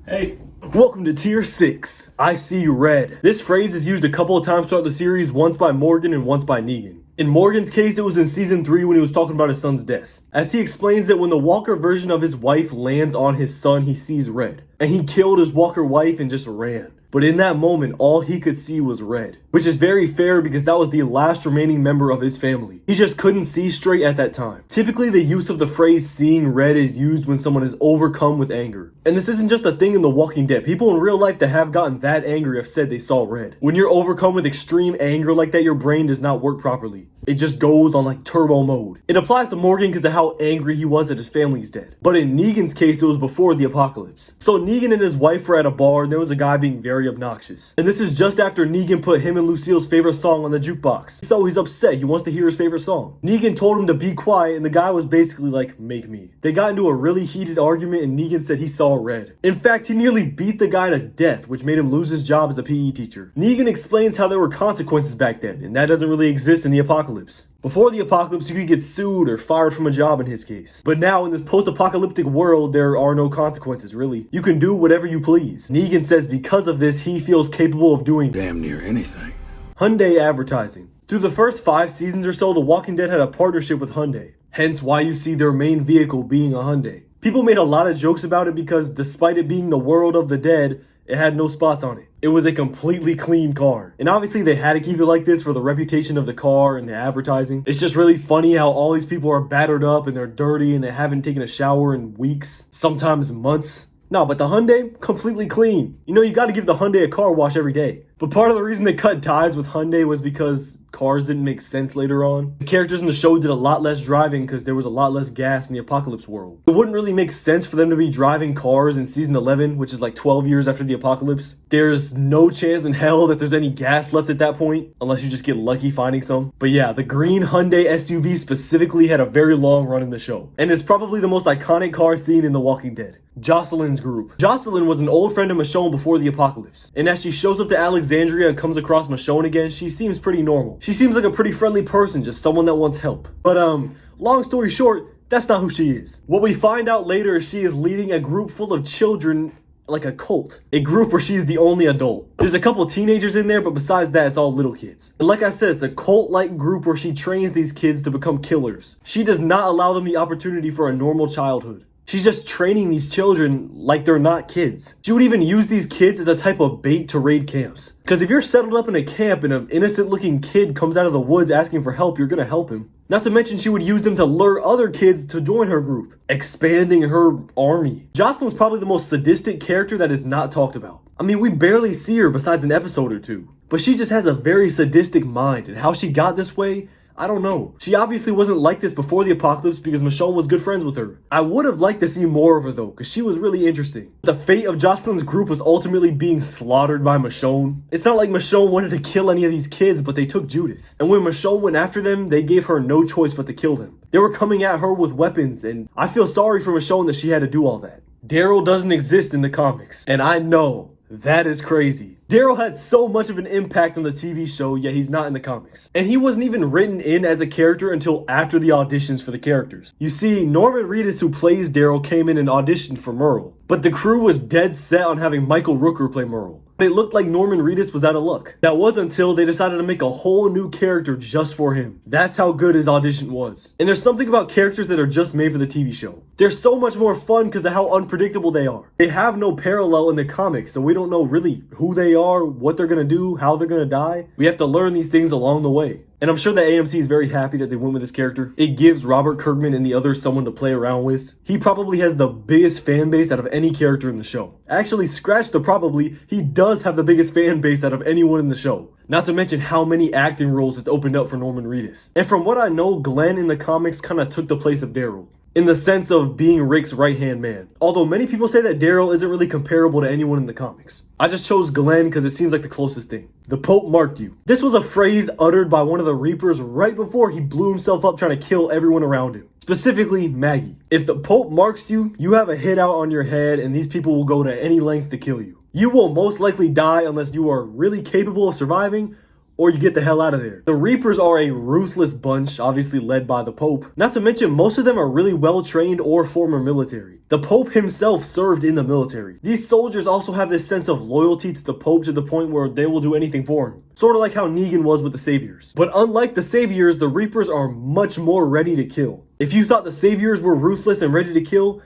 Hey. Welcome to Tier 6. I see red. This phrase is used a couple of times throughout the series, once by Morgan and once by Negan. In Morgan's case, it was in season 3 when he was talking about his son's death. As he explains that when the Walker version of his wife lands on his son, he sees red. And he killed his Walker wife and just ran. But in that moment, all he could see was red. Which is very fair because that was the last remaining member of his family. He just couldn't see straight at that time. Typically, the use of the phrase seeing red is used when someone is overcome with anger. And this isn't just a thing in The Walking Dead. People in real life that have gotten that angry have said they saw red. When you're overcome with extreme anger like that, your brain does not work properly. It just goes on like turbo mode. It applies to Morgan because of how angry he was that his family's dead. But in Negan's case, it was before the apocalypse. So Negan and his wife were at a bar and there was a guy being very obnoxious. And this is just after Negan put him and Lucille's favorite song on the jukebox. So he's upset, he wants to hear his favorite song. Negan told him to be quiet and the guy was basically like, make me. They got into a really heated argument and Negan said he saw red. In fact, he nearly beat the guy to death, which made him lose his job as a PE teacher. Negan explains how there were consequences back then, and that doesn't really exist in the apocalypse. Before the apocalypse, you could get sued or fired from a job in his case. But now, in this post-apocalyptic world, there are no consequences, really. You can do whatever you please. Negan says because of this, he feels capable of doing Damn near anything. Hyundai advertising. Through the first 5 seasons or so, The Walking Dead had a partnership with Hyundai. Hence why you see their main vehicle being a Hyundai. People made a lot of jokes about it because despite it being the world of the dead, it had no spots on it. It was a completely clean car. And obviously they had to keep it like this for the reputation of the car and the advertising. It's just really funny how all these people are battered up and they're dirty and they haven't taken a shower in weeks, sometimes months. No, but the Hyundai, completely clean. You know, you gotta give the Hyundai a car wash every day. But part of the reason they cut ties with Hyundai was because cars didn't make sense later on. The characters in the show did a lot less driving because there was a lot less gas in the apocalypse world. It wouldn't really make sense for them to be driving cars in season 11, which is like 12 years after the apocalypse. There's no chance in hell that there's any gas left at that point, unless you just get lucky finding some. But yeah, the green Hyundai SUV specifically had a very long run in the show. And it's probably the most iconic car seen in The Walking Dead. Jocelyn's group. Jocelyn was an old friend of Michonne before the apocalypse. And as she shows up to Alexandria and comes across Michonne again, she seems pretty normal. She seems like a pretty friendly person, just someone that wants help. But long story short, that's not who she is. What we find out later is she is leading a group full of children, like a cult. A group where she's the only adult. There's a couple of teenagers in there, but besides that, it's all little kids. And like I said, it's a cult-like group where she trains these kids to become killers. She does not allow them the opportunity for a normal childhood. She's just training these children like they're not kids. She would even use these kids as a type of bait to raid camps. Because if you're settled up in a camp and an innocent looking kid comes out of the woods asking for help, you're gonna help him. Not to mention she would use them to lure other kids to join her group, expanding her army. Jocelyn was probably the most sadistic character that is not talked about. I mean, we barely see her besides an episode or two. But she just has a very sadistic mind, and how she got this way, I don't know. She obviously wasn't like this before the apocalypse because Michonne was good friends with her. I would have liked to see more of her though, because she was really interesting. The fate of Jocelyn's group was ultimately being slaughtered by Michonne. It's not like Michonne wanted to kill any of these kids, but they took Judith. And when Michonne went after them, they gave her no choice but to kill them. They were coming at her with weapons, and I feel sorry for Michonne that she had to do all that. Daryl doesn't exist in the comics, and I know that is crazy. Daryl had so much of an impact on the TV show, yet he's not in the comics. And he wasn't even written in as a character until after the auditions for the characters. You see, Norman Reedus, who plays Daryl, came in and auditioned for Merle. But the crew was dead set on having Michael Rooker play Merle. It looked like Norman Reedus was out of luck. That was until they decided to make a whole new character just for him. That's how good his audition was. And there's something about characters that are just made for the TV show. They're so much more fun because of how unpredictable they are. They have no parallel in the comics, so we don't know really who they are, what they're gonna do, how they're gonna die. We have to learn these things along the way. And I'm sure that AMC is very happy that they went with this character. It gives Robert Kirkman and the others someone to play around with. He probably has the biggest fan base out of any character in the show. Actually, scratch the probably, he does have the biggest fan base out of anyone in the show. Not to mention how many acting roles it's opened up for Norman Reedus. And from what I know, Glenn in the comics kind of took the place of Daryl, in the sense of being Rick's right-hand man. Although many people say that Daryl isn't really comparable to anyone in the comics. I just chose Glenn because it seems like the closest thing. The Pope marked you. This was a phrase uttered by one of the Reapers right before he blew himself up trying to kill everyone around him. Specifically, Maggie. If the Pope marks you, you have a hit out on your head and these people will go to any length to kill you. You will most likely die unless you are really capable of surviving, or you get the hell out of there. The Reapers are a ruthless bunch, obviously led by the Pope. Not to mention, most of them are really well trained or former military. The Pope himself served in the military. These soldiers also have this sense of loyalty to the Pope to the point where they will do anything for him. Sort of like how Negan was with the Saviors. But unlike the Saviors, the Reapers are much more ready to kill. If you thought the Saviors were ruthless and ready to kill,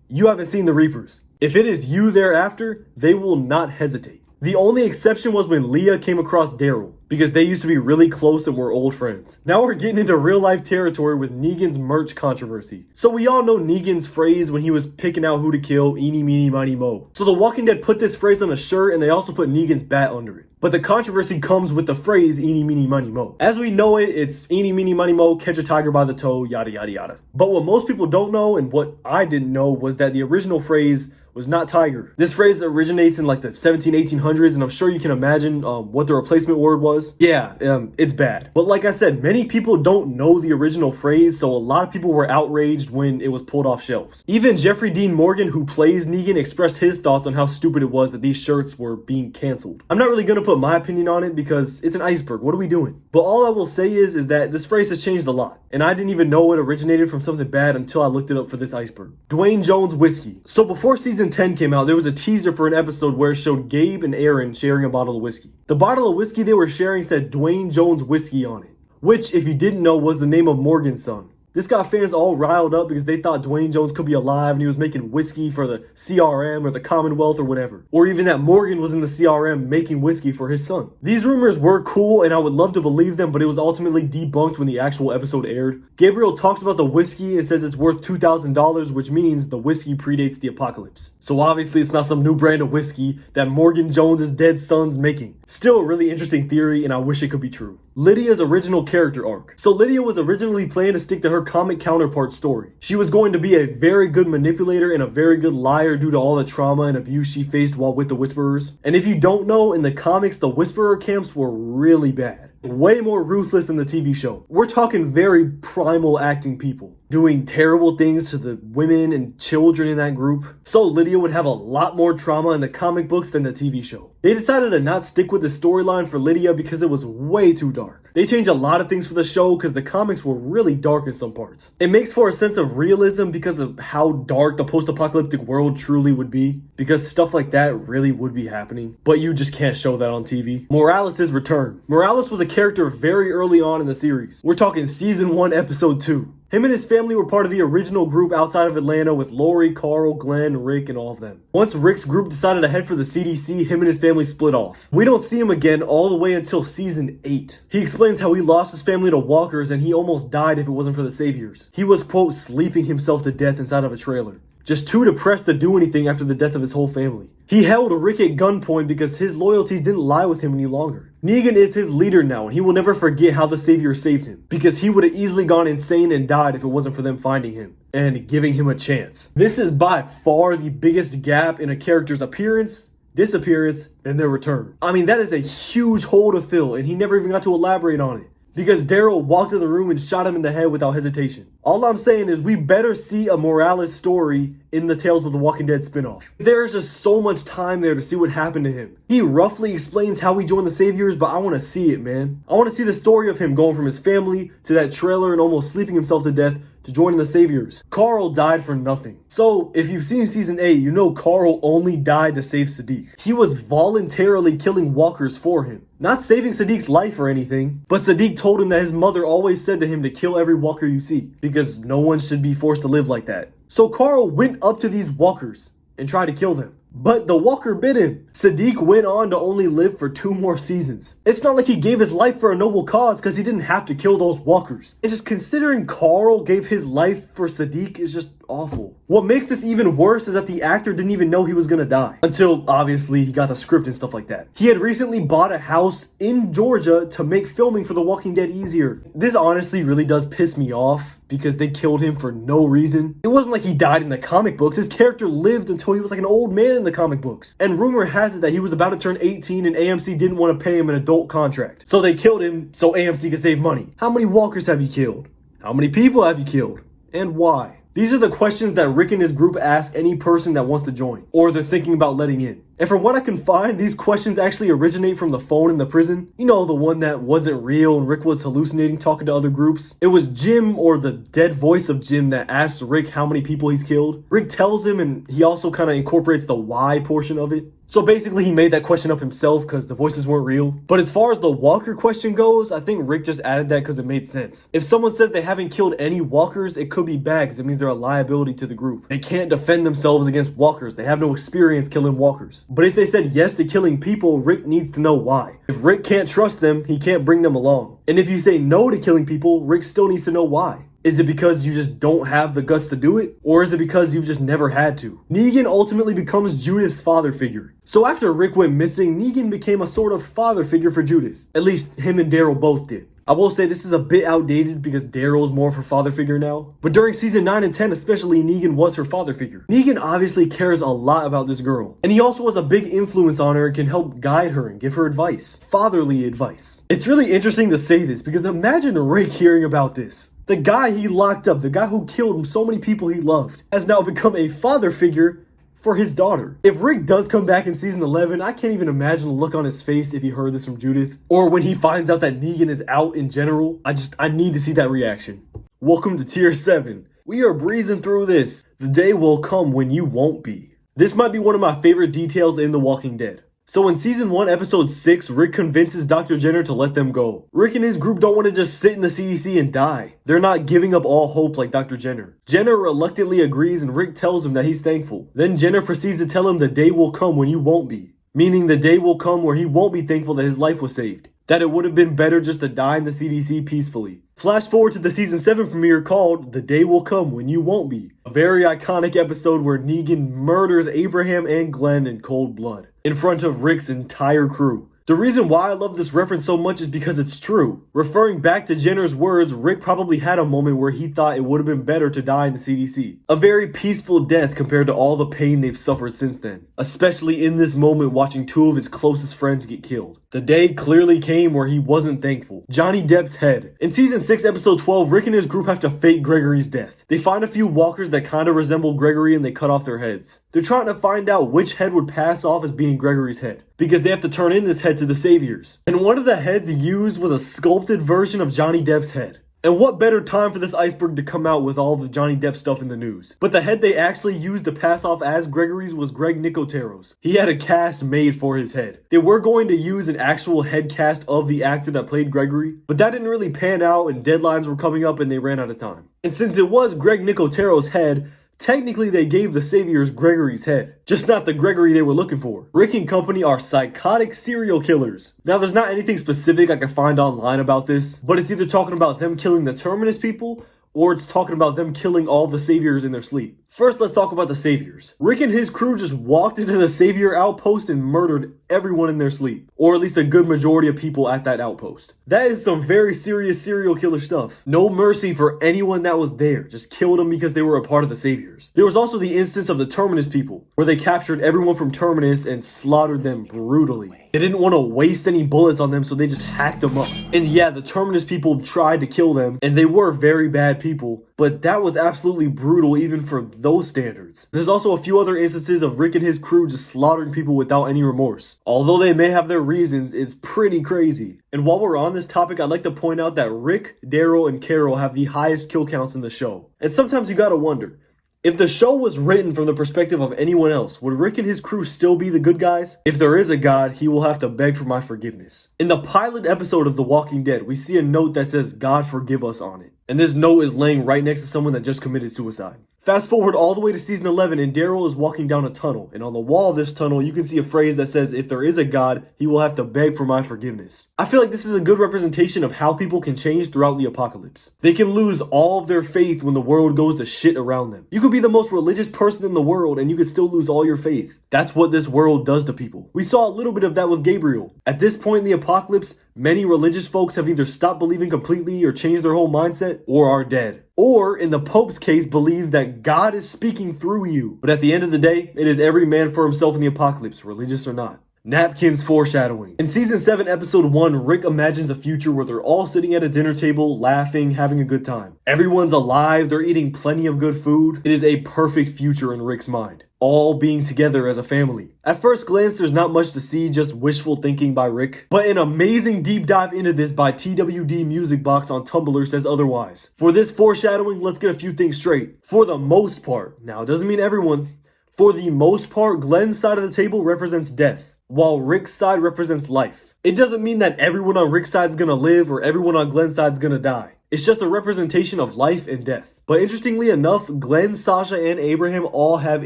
you haven't seen the Reapers. If it is you thereafter, they will not hesitate. The only exception was when Leah came across Daryl, because they used to be really close and were old friends. Now we're getting into real life territory with Negan's merch controversy. So we all know Negan's phrase when he was picking out who to kill, eeny, meeny, miny, mo. So The Walking Dead put this phrase on a shirt and they also put Negan's bat under it. But the controversy comes with the phrase eeny, meeny, miny, mo. As we know it, it's eeny, meeny, miny, mo, catch a tiger by the toe, yada, yada, yada. But what most people don't know, and what I didn't know, was that the original phrase was not tiger. This phrase originates in like the 1800s, and I'm sure you can imagine what the replacement word was. Yeah, it's bad. But like I said, many people don't know the original phrase, so a lot of people were outraged when it was pulled off shelves. Even Jeffrey Dean Morgan, who plays Negan, expressed his thoughts on how stupid it was that these shirts were being canceled. I'm not really gonna put my opinion on it because it's an iceberg. What are we doing? But all I will say is that this phrase has changed a lot, and I didn't even know it originated from something bad until I looked it up for this iceberg. Dwayne Jones whiskey. So before season 10 came out, there was a teaser for an episode where it showed Gabe and Aaron sharing a bottle of whiskey. The bottle of whiskey they were sharing said Dwayne Jones whiskey on it, which, if you didn't know, was the name of Morgan's son. This got fans all riled up because they thought Dwayne Jones could be alive and he was making whiskey for the CRM or the Commonwealth or whatever. Or even that Morgan was in the CRM making whiskey for his son. These rumors were cool and I would love to believe them, but it was ultimately debunked when the actual episode aired. Gabriel talks about the whiskey and says it's worth $2,000, which means the whiskey predates the apocalypse. So obviously it's not some new brand of whiskey that Morgan Jones' dead son's making. Still a really interesting theory, and I wish it could be true. Lydia's original character arc. So Lydia was originally planned to stick to her comic counterpart story. She was going to be a very good manipulator and a very good liar due to all the trauma and abuse she faced while with the Whisperers. And if you don't know, in the comics, the Whisperer camps were really bad. Way more ruthless than the TV show. We're talking very primal acting people, doing terrible things to the women and children in that group. So Lydia would have a lot more trauma in the comic books than the TV show. They decided to not stick with the storyline for Lydia because it was way too dark. They changed a lot of things for the show because the comics were really dark in some parts. It makes for a sense of realism because of how dark the post-apocalyptic world truly would be, because stuff like that really would be happening, but you just can't show that on TV. Morales' return. Morales was a character very early on in the series. We're talking season 1, episode 2. Him and his family were part of the original group outside of Atlanta with Lori, Carl, Glenn, Rick, and all of them. Once Rick's group decided to head for the CDC, him and his family split off. We don't see him again all the way until season 8. He explains how he lost his family to walkers and he almost died if it wasn't for the Saviors. He was, quote, sleeping himself to death inside of a trailer. Just too depressed to do anything after the death of his whole family. He held Rick at gunpoint because his loyalties didn't lie with him any longer. Negan is his leader now, and he will never forget how the Savior saved him, because he would have easily gone insane and died if it wasn't for them finding him and giving him a chance. This is by far the biggest gap in a character's appearance, disappearance, and their return. I mean, that is a huge hole to fill, and he never even got to elaborate on it, because Daryl walked in the room and shot him in the head without hesitation. All I'm saying is we better see a Morales story in the Tales of the Walking Dead spinoff. There is just so much time there to see what happened to him. He roughly explains how he joined the Saviors, but I want to see it, man. I want to see the story of him going from his family to that trailer and almost sleeping himself to death to joining the Saviors. Carl died for nothing. So, if you've seen season 8, you know Carl only died to save Sadiq. He was voluntarily killing walkers for him. Not saving Sadiq's life or anything, but Sadiq told him that his mother always said to him to kill every walker you see, because no one should be forced to live like that. So Carl went up to these walkers and tried to kill them. But the walker bit him. Sadiq went on to only live for 2 more seasons. It's not like he gave his life for a noble cause because he didn't have to kill those walkers. And just considering Carl gave his life for Sadiq is just awful. What makes this even worse is that the actor didn't even know he was gonna die. Until, obviously, he got the script and stuff like that. He had recently bought a house in Georgia to make filming for The Walking Dead easier. This honestly really does piss me off, because they killed him for no reason. It wasn't like he died in the comic books. His character lived until he was like an old man in the comic books. And rumor has it that he was about to turn 18 and AMC didn't want to pay him an adult contract. So they killed him so AMC could save money. How many walkers have you killed? How many people have you killed? And why? These are the questions that Rick and his group ask any person that wants to join, or they're thinking about letting in. And from what I can find, these questions actually originate from the phone in the prison. You know, the one that wasn't real and Rick was hallucinating talking to other groups. It was Jim, or the dead voice of Jim, that asks Rick how many people he's killed. Rick tells him, and he also kind of incorporates the why portion of it. So basically he made that question up himself because the voices weren't real. But as far as the walker question goes, I think Rick just added that because it made sense. If someone says they haven't killed any walkers, it could be bad because it means they're a liability to the group. They can't defend themselves against walkers. They have no experience killing walkers. But if they said yes to killing people, Rick needs to know why. If Rick can't trust them, he can't bring them along. And if you say no to killing people, Rick still needs to know why. Is it because you just don't have the guts to do it? Or is it because you've just never had to? Negan ultimately becomes Judith's father figure. So after Rick went missing, Negan became a sort of father figure for Judith. At least him and Daryl both did. I will say this is a bit outdated because Daryl is more of her father figure now. But during season 9 and 10 especially, Negan was her father figure. Negan obviously cares a lot about this girl. And he also has a big influence on her and can help guide her and give her advice. Fatherly advice. It's really interesting to say this because imagine Rick hearing about this. The guy he locked up, the guy who killed so many people he loved, has now become a father figure for his daughter. If Rick does come back in season 11, I can't even imagine the look on his face if he heard this from Judith. Or when he finds out that Negan is out in general. I need to see that reaction. Welcome to tier 7. We are breezing through this. The day will come when you won't be. This might be one of my favorite details in The Walking Dead. So in season 1, episode 6, Rick convinces Dr. Jenner to let them go. Rick and his group don't want to just sit in the CDC and die. They're not giving up all hope like Dr. Jenner. Jenner reluctantly agrees and Rick tells him that he's thankful. Then Jenner proceeds to tell him the day will come when you won't be. Meaning the day will come where he won't be thankful that his life was saved. That it would have been better just to die in the CDC peacefully. Flash forward to the season 7 premiere called The Day Will Come When You Won't Be. A very iconic episode where Negan murders Abraham and Glenn in cold blood in front of Rick's entire crew. The reason why I love this reference so much is because it's true. Referring back to Jenner's words, Rick probably had a moment where he thought it would have been better to die in the CDC. A very peaceful death compared to all the pain they've suffered since then. Especially in this moment watching 2 of his closest friends get killed. The day clearly came where he wasn't thankful. Johnny Depp's head. In season 6 episode 12, Rick and his group have to fake Gregory's death. They find a few walkers that kind of resemble Gregory and they cut off their heads. They're trying to find out which head would pass off as being Gregory's head, because they have to turn in this head to the Saviors. And one of the heads used was a sculpted version of Johnny Depp's head. And what better time for this iceberg to come out with all the Johnny Depp stuff in the news? But the head they actually used to pass off as Gregory's was Greg Nicoteros. He had a cast made for his head. They were going to use an actual head cast of the actor that played Gregory, but that didn't really pan out and deadlines were coming up and they ran out of time. And since it was Greg Nicoteros' head, technically they gave the Saviors Gregory's head, just not the Gregory they were looking for. Rick and company are psychotic serial killers. Now there's not anything specific I can find online about this, but it's either talking about them killing the Terminus people, or it's talking about them killing all the Saviors in their sleep. First, let's talk about the Saviors. Rick and his crew just walked into the Savior outpost and murdered everyone in their sleep, or at least a good majority of people at that outpost. That is some very serious serial killer stuff. No mercy for anyone that was there, just killed them because they were a part of the Saviors. There was also the instance of the Terminus people, where they captured everyone from Terminus and slaughtered them brutally. They didn't want to waste any bullets on them, so they just hacked them up. And yeah, the Terminus people tried to kill them, and they were very bad people, but that was absolutely brutal even for those standards. There's also a few other instances of Rick and his crew just slaughtering people without any remorse. Although they may have their reasons, it's pretty crazy. And while we're on this topic, I'd like to point out that Rick, Daryl, and Carol have the highest kill counts in the show. And sometimes you gotta wonder, if the show was written from the perspective of anyone else, would Rick and his crew still be the good guys? If there is a God, he will have to beg for my forgiveness. In the pilot episode of The Walking Dead, we see a note that says, "God forgive us" on it. And this note is laying right next to someone that just committed suicide. Fast forward all the way to season 11 and Daryl is walking down a tunnel. And on the wall of this tunnel, you can see a phrase that says, "If there is a God, he will have to beg for my forgiveness." I feel like this is a good representation of how people can change throughout the apocalypse. They can lose all of their faith when the world goes to shit around them. You could be the most religious person in the world and you could still lose all your faith. That's what this world does to people. We saw a little bit of that with Gabriel. At this point in the apocalypse, many religious folks have either stopped believing completely or changed their whole mindset or are dead. Or, in the Pope's case, believe that God is speaking through you. But at the end of the day, it is every man for himself in the apocalypse, religious or not. Napkin's Foreshadowing. In Season 7, Episode 1, Rick imagines a future where they're all sitting at a dinner table, laughing, having a good time. Everyone's alive, they're eating plenty of good food. It is a perfect future in Rick's mind. All being together as a family. At first glance, there's not much to see, just wishful thinking by Rick. But an amazing deep dive into this by TWD Music Box on Tumblr says otherwise. For this foreshadowing, let's get a few things straight. For the most part, now it doesn't mean everyone, for the most part, Glenn's side of the table represents death, while Rick's side represents life. It doesn't mean that everyone on Rick's side is gonna live or everyone on Glenn's side is gonna die. It's just a representation of life and death. But interestingly enough, Glenn, Sasha, and Abraham all have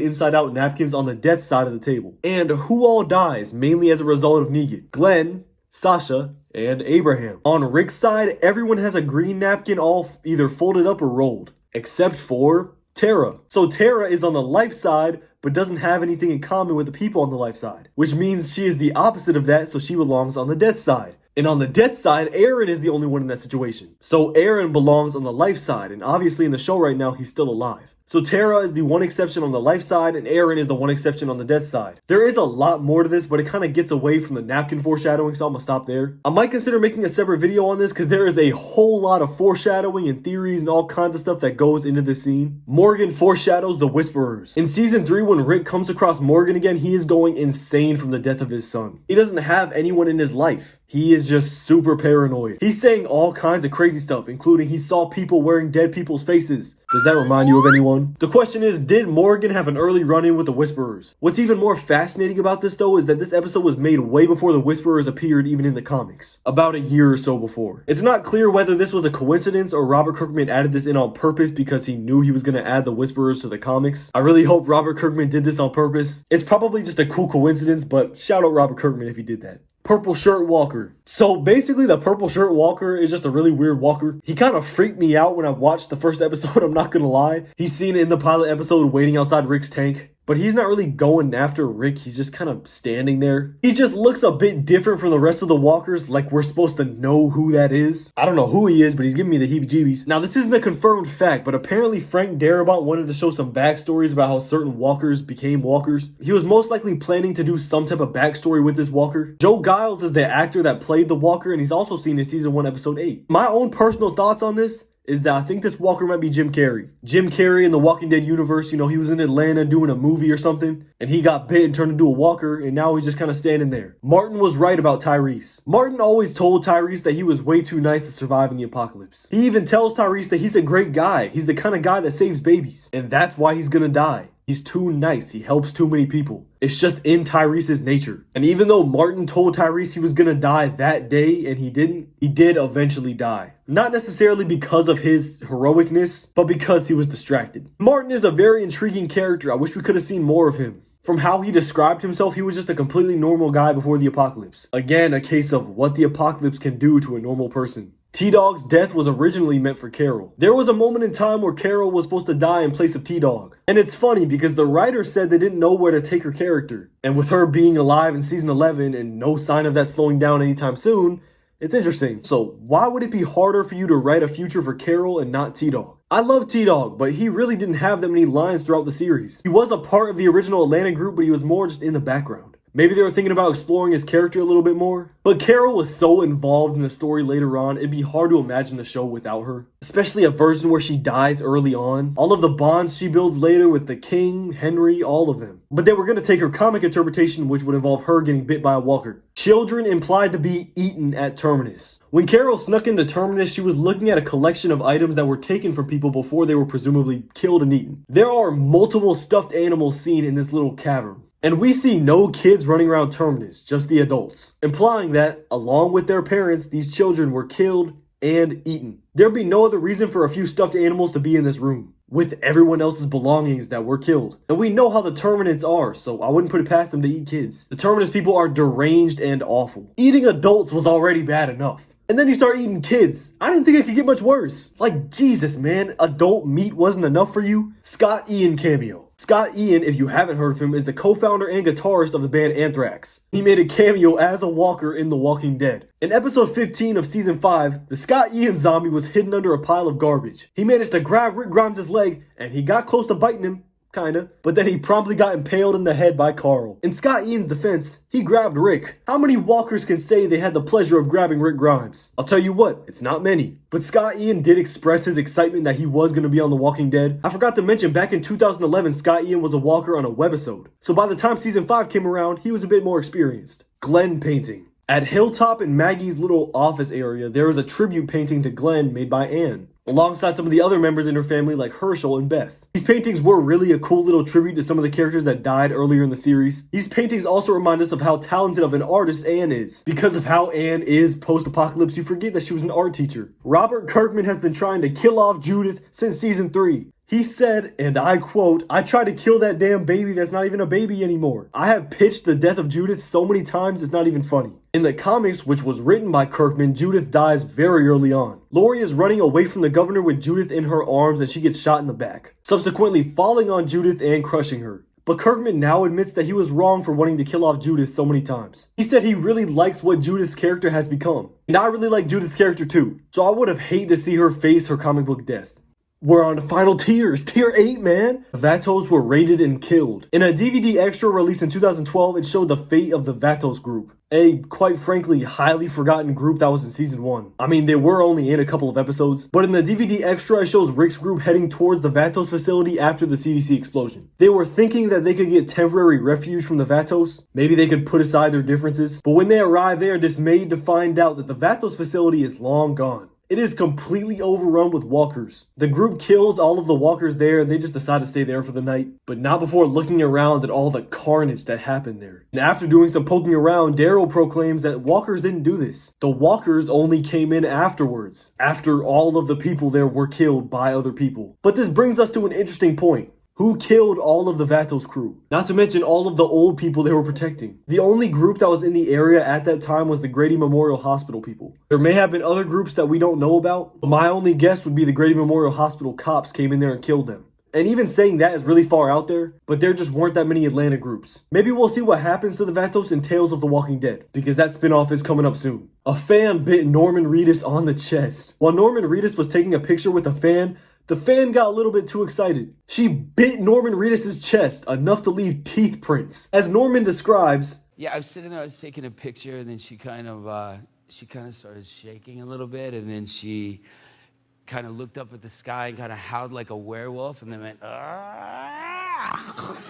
inside-out napkins on the death side of the table. And who all dies, mainly as a result of Negan? Glenn, Sasha, and Abraham. On Rick's side, everyone has a green napkin all either folded up or rolled. Except for Tara. So Tara is on the life side, but doesn't have anything in common with the people on the life side. Which means she is the opposite of that, so she belongs on the death side. And on the death side, Aaron is the only one in that situation. So Aaron belongs on the life side, and obviously in the show right now, he's still alive. So Tara is the one exception on the life side, and Aaron is the one exception on the death side. There is a lot more to this, but it kind of gets away from the napkin foreshadowing, so I'm gonna stop there. I might consider making a separate video on this, because there is a whole lot of foreshadowing and theories and all kinds of stuff that goes into this scene. Morgan foreshadows the Whisperers. In Season 3, when Rick comes across Morgan again, he is going insane from the death of his son. He doesn't have anyone in his life. He is just super paranoid. He's saying all kinds of crazy stuff, including he saw people wearing dead people's faces. Does that remind you of anyone? The question is, did Morgan have an early run-in with the Whisperers? What's even more fascinating about this though is that this episode was made way before the Whisperers appeared even in the comics. About a year or so before. It's not clear whether this was a coincidence or Robert Kirkman added this in on purpose because he knew he was going to add the Whisperers to the comics. I really hope Robert Kirkman did this on purpose. It's probably just a cool coincidence, but shout out Robert Kirkman if he did that. Purple Shirt Walker. So basically the Purple Shirt Walker is just a really weird walker. He kind of freaked me out when I watched the first episode, I'm not gonna lie. He's seen in the pilot episode waiting outside Rick's tank. But he's not really going after Rick, he's just kind of standing there. He just looks a bit different from the rest of the walkers, like we're supposed to know who that is. I don't know who he is, but he's giving me the heebie-jeebies. Now this isn't a confirmed fact, but apparently Frank Darabont wanted to show some backstories about how certain walkers became walkers. He was most likely planning to do some type of backstory with this walker. Joe Giles is the actor that played the walker, and he's also seen in Season 1, Episode 8. My own personal thoughts on this is that I think this walker might be Jim Carrey. Jim Carrey in the Walking Dead universe, you know, he was in Atlanta doing a movie or something, and he got bit and turned into a walker, and now he's just kind of standing there. Martin was right about Tyrese. Martin always told Tyrese that he was way too nice to survive in the apocalypse. He even tells Tyrese that he's a great guy. He's the kind of guy that saves babies, and that's why he's gonna die. He's too nice. He helps too many people. It's just in Tyrese's nature. And even though Martin told Tyrese he was gonna die that day and he didn't, he did eventually die. Not necessarily because of his heroicness, but because he was distracted. Martin is a very intriguing character. I wish we could have seen more of him. From how he described himself, he was just a completely normal guy before the apocalypse. Again, a case of what the apocalypse can do to a normal person. T-Dog's death was originally meant for Carol. There was a moment in time where Carol was supposed to die in place of T-Dog. And it's funny because the writer said they didn't know where to take her character. And with her being alive in season 11 and no sign of that slowing down anytime soon, it's interesting. So why would it be harder for you to write a future for Carol and not T-Dog? I love T-Dog, but he really didn't have that many lines throughout the series. He was a part of the original Atlanta group, but he was more just in the background. Maybe they were thinking about exploring his character a little bit more. But Carol was so involved in the story later on, it'd be hard to imagine the show without her. Especially a version where she dies early on. All of the bonds she builds later with the King, Henry, all of them. But they were going to take her comic interpretation, which would involve her getting bit by a walker. Children implied to be eaten at Terminus. When Carol snuck into Terminus, she was looking at a collection of items that were taken from people before they were presumably killed and eaten. There are multiple stuffed animals seen in this little cavern. And we see no kids running around Terminus, just the adults, implying that, along with their parents, these children were killed and eaten. There'd be no other reason for a few stuffed animals to be in this room, with everyone else's belongings that were killed. And we know how the Terminants are, so I wouldn't put it past them to eat kids. The Terminus people are deranged and awful. Eating adults was already bad enough. And then you start eating kids. I didn't think it could get much worse. Like, Jesus, man, adult meat wasn't enough for you? Scott Ian cameo. Scott Ian, if you haven't heard of him, is the co-founder and guitarist of the band Anthrax. He made a cameo as a walker in The Walking Dead. In episode 15 of season 5, the Scott Ian zombie was hidden under a pile of garbage. He managed to grab Rick Grimes' leg, and he got close to biting him. Kinda. But then he promptly got impaled in the head by Carl. In Scott Ian's defense, he grabbed Rick. How many walkers can say they had the pleasure of grabbing Rick Grimes? I'll tell you what, it's not many. But Scott Ian did express his excitement that he was going to be on The Walking Dead. I forgot to mention, back in 2011, Scott Ian was a walker on a webisode. So by the time season 5 came around, he was a bit more experienced. Glenn painting. At Hilltop in Maggie's little office area, there is a tribute painting to Glenn made by Anne, alongside some of the other members in her family like Herschel and Beth. These paintings were really a cool little tribute to some of the characters that died earlier in the series. These paintings also remind us of how talented of an artist Anne is. Because of how Anne is post-apocalypse, you forget that she was an art teacher. Robert Kirkman has been trying to kill off Judith since season 3. He said, and I quote, "I tried to kill that damn baby that's not even a baby anymore. I have pitched the death of Judith so many times it's not even funny." In the comics, which was written by Kirkman, Judith dies very early on. Lori is running away from the governor with Judith in her arms and she gets shot in the back, subsequently falling on Judith and crushing her. But Kirkman now admits that he was wrong for wanting to kill off Judith so many times. He said he really likes what Judith's character has become. And I really like Judith's character too, so I would have hated to see her face her comic book death. We're on the final tiers. Tier 8, man. The Vatos were raided and killed. In a DVD extra released in 2012, it showed the fate of the Vatos group. A, quite frankly, highly forgotten group that was in season 1. I mean, they were only in a couple of episodes, but in the DVD extra, it shows Rick's group heading towards the Vatos facility after the CDC explosion. They were thinking that they could get temporary refuge from the Vatos. Maybe they could put aside their differences. But when they arrive, they are dismayed to find out that the Vatos facility is long gone. It is completely overrun with walkers. The group kills all of the walkers there and they just decide to stay there for the night, but not before looking around at all the carnage that happened there. And after doing some poking around, Daryl proclaims that walkers didn't do this. The walkers only came in afterwards, after all of the people there were killed by other people. But this brings us to an interesting point. Who killed all of the Vatos crew? Not to mention all of the old people they were protecting. The only group that was in the area at that time was the Grady Memorial Hospital people. There may have been other groups that we don't know about, but my only guess would be the Grady Memorial Hospital cops came in there and killed them. And even saying that is really far out there, but there just weren't that many Atlanta groups. Maybe we'll see what happens to the Vatos in Tales of the Walking Dead, because that spinoff is coming up soon. A fan bit Norman Reedus on the chest. While Norman Reedus was taking a picture with a fan, the fan got a little bit too excited. She bit Norman Reedus' chest, enough to leave teeth prints. As Norman describes, "Yeah, I was sitting there, I was taking a picture, and then she kind of started shaking a little bit, and then she kind of looked up at the sky and kind of howled like a werewolf and then went, "Ah!"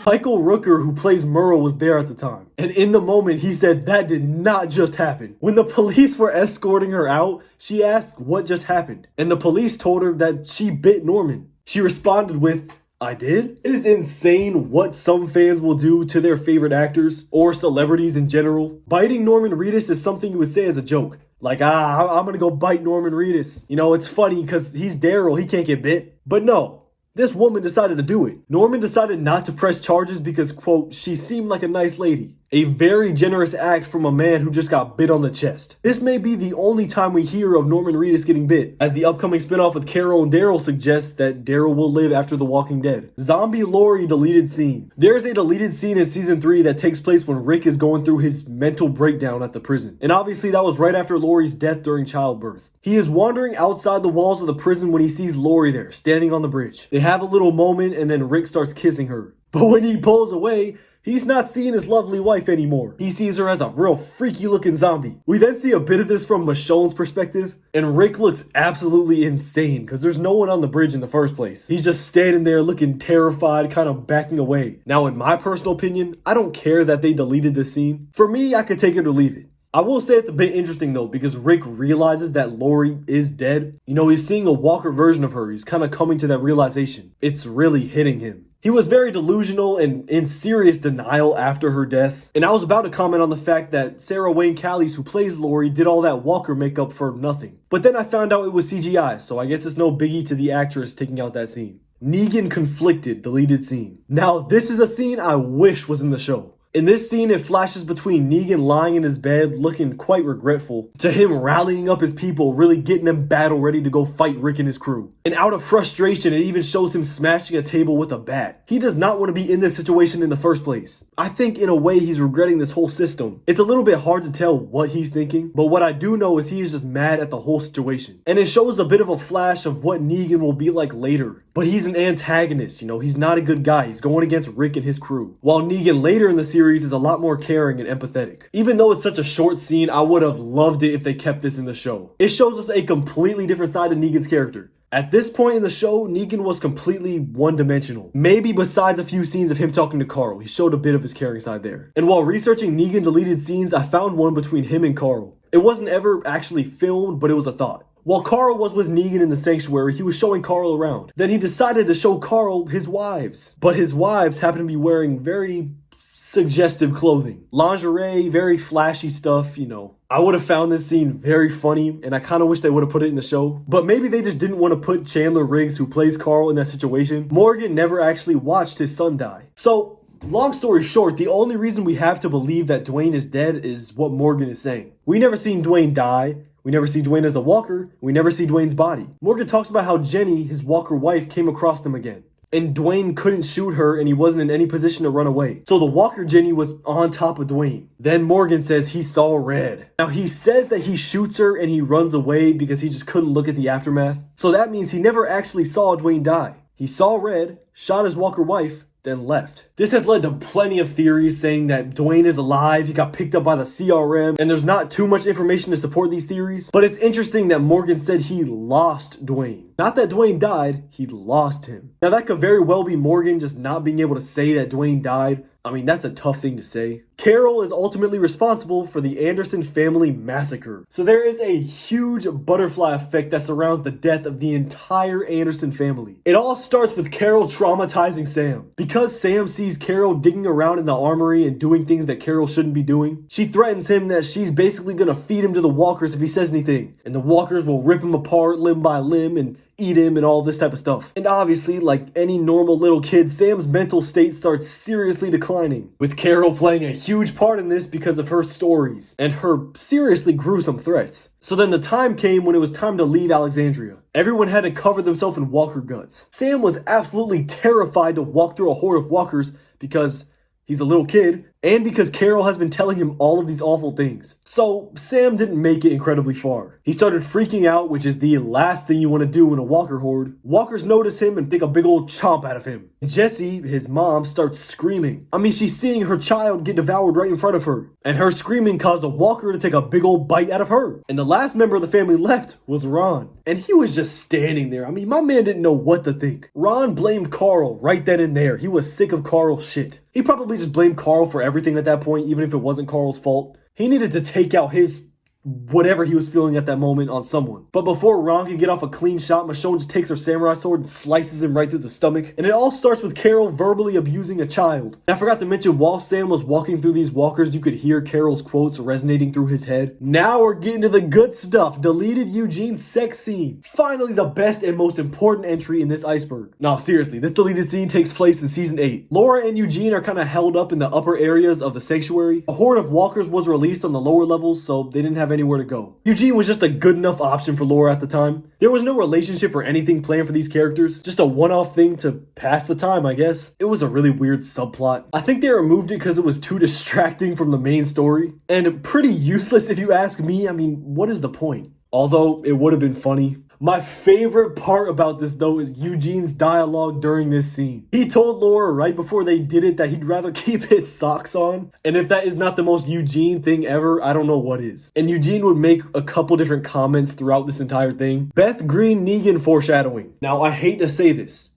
Michael Rooker, who plays Merle, was there at the time. And in the moment, he said that did not just happen. When the police were escorting her out, she asked what just happened. And the police told her that she bit Norman. She responded with, "I did?" It is insane what some fans will do to their favorite actors or celebrities in general. Biting Norman Reedus is something you would say as a joke. Like, I'm gonna go bite Norman Reedus. You know, it's funny because he's Daryl, he can't get bit. But no, this woman decided to do it. Norman decided not to press charges because, quote, she seemed like a nice lady. A very generous act from a man who just got bit on the chest. This may be the only time we hear of Norman Reedus getting bit, as the upcoming spinoff with Carol and Daryl suggests that Daryl will live after The Walking Dead. Zombie Lori deleted scene. There's a deleted scene in season 3 that takes place when Rick is going through his mental breakdown at the prison. And obviously that was right after Lori's death during childbirth. He is wandering outside the walls of the prison when he sees Lori there, standing on the bridge. They have a little moment and then Rick starts kissing her. But when he pulls away, he's not seeing his lovely wife anymore. He sees her as a real freaky looking zombie. We then see a bit of this from Michonne's perspective, and Rick looks absolutely insane because there's no one on the bridge in the first place. He's just standing there looking terrified, kind of backing away. Now, in my personal opinion, I don't care that they deleted this scene. For me, I could take it or leave it. I will say it's a bit interesting though, because Rick realizes that Lori is dead. You know, he's seeing a Walker version of her. He's kind of coming to that realization. It's really hitting him. He was very delusional and in serious denial after her death. And I was about to comment on the fact that Sarah Wayne Callies, who plays Lori, did all that Walker makeup for nothing. But then I found out it was CGI, so I guess it's no biggie to the actress taking out that scene. Negan conflicted, deleted scene. Now, this is a scene I wish was in the show. In this scene, it flashes between Negan lying in his bed, looking quite regretful, to him rallying up his people, really getting them battle ready to go fight Rick and his crew. And out of frustration, it even shows him smashing a table with a bat. He does not want to be in this situation in the first place. I think in a way he's regretting this whole system. It's a little bit hard to tell what he's thinking, but what I do know is he is just mad at the whole situation. And it shows a bit of a flash of what Negan will be like later. But he's an antagonist, you know, he's not a good guy. He's going against Rick and his crew. While Negan later in the series is a lot more caring and empathetic. Even though it's such a short scene, I would have loved it if they kept this in the show. It shows us a completely different side of Negan's character. At this point in the show, Negan was completely one-dimensional. Maybe besides a few scenes of him talking to Carl, he showed a bit of his caring side there. And while researching Negan deleted scenes, I found one between him and Carl. It wasn't ever actually filmed, but it was a thought. While Carl was with Negan in the sanctuary, he was showing Carl around. Then he decided to show Carl his wives. But his wives happened to be wearing very suggestive clothing. Lingerie, very flashy stuff, you know. I would have found this scene very funny, and I kind of wish they would have put it in the show. But maybe they just didn't want to put Chandler Riggs, who plays Carl, in that situation. Morgan never actually watched his son die. So, long story short, the only reason we have to believe that Dwayne is dead is what Morgan is saying. We never seen Dwayne die. We never see Dwayne as a walker. We never see Dwayne's body. Morgan talks about how Jenny, his walker wife, came across them again. And Dwayne couldn't shoot her and he wasn't in any position to run away. So the walker Jenny was on top of Dwayne. Then Morgan says he saw red. Now he says that he shoots her and he runs away because he just couldn't look at the aftermath. So that means he never actually saw Dwayne die. He saw red, shot his walker wife, then left. This has led to plenty of theories saying that Dwayne is alive, he got picked up by the CRM, and there's not too much information to support these theories. But it's interesting that Morgan said he lost Dwayne. Not that Dwayne died, he lost him. Now that could very well be Morgan just not being able to say that Dwayne died. I mean, that's a tough thing to say. Carol is ultimately responsible for the Anderson family massacre. So there is a huge butterfly effect that surrounds the death of the entire Anderson family. It all starts with Carol traumatizing Sam. Because Sam sees Carol digging around in the armory and doing things that Carol shouldn't be doing, she threatens him that she's basically gonna feed him to the walkers if he says anything. And the walkers will rip him apart limb by limb and eat him and all this type of stuff. And obviously, like any normal little kid, Sam's mental state starts seriously declining, with Carol playing a huge part in this because of her stories and her seriously gruesome threats. So then the time came when it was time to leave Alexandria. Everyone had to cover themselves in walker guts. Sam was absolutely terrified to walk through a horde of walkers because he's a little kid and because Carol has been telling him all of these awful things. So Sam didn't make it incredibly far. He started freaking out, which is the last thing you want to do in a walker horde. Walkers notice him and think a big old chomp out of him. Jessie, his mom, starts screaming. I mean, she's seeing her child get devoured right in front of her, and her screaming caused a walker to take a big old bite out of her. And the last member of the family left was Ron, and he was just standing there. I mean, my man didn't know what to think. Ron blamed Carl right then and there. He was sick of Carl's shit. He probably just blamed Carl for everything at that point, even if it wasn't Carl's fault. He needed to take out his whatever he was feeling at that moment on someone. But before Ron can get off a clean shot, Michonne just takes her samurai sword and slices him right through the stomach. And it all starts with Carol verbally abusing a child. And I forgot to mention, while Sam was walking through these walkers, you could hear Carol's quotes resonating through his head. Now we're getting to the good stuff. Deleted Eugene sex scene. Finally, the best and most important entry in this iceberg. No, seriously, this deleted scene takes place in season 8. Laura and Eugene are kind of held up in the upper areas of the sanctuary. A horde of walkers was released on the lower levels, so they didn't have anywhere to go. Eugene was just a good enough option for Laura at the time. There was no relationship or anything planned for these characters, just a one-off thing to pass the time, I guess. It was a really weird subplot. I think they removed it because it was too distracting from the main story, and pretty useless if you ask me. I mean, what is the point? Although, it would have been funny. My favorite part about this, though, is Eugene's dialogue during this scene. He told Laura right before they did it that he'd rather keep his socks on. And if that is not the most Eugene thing ever, I don't know what is. And Eugene would make a couple different comments throughout this entire thing. Beth Green Negan foreshadowing. Now, I hate to say this,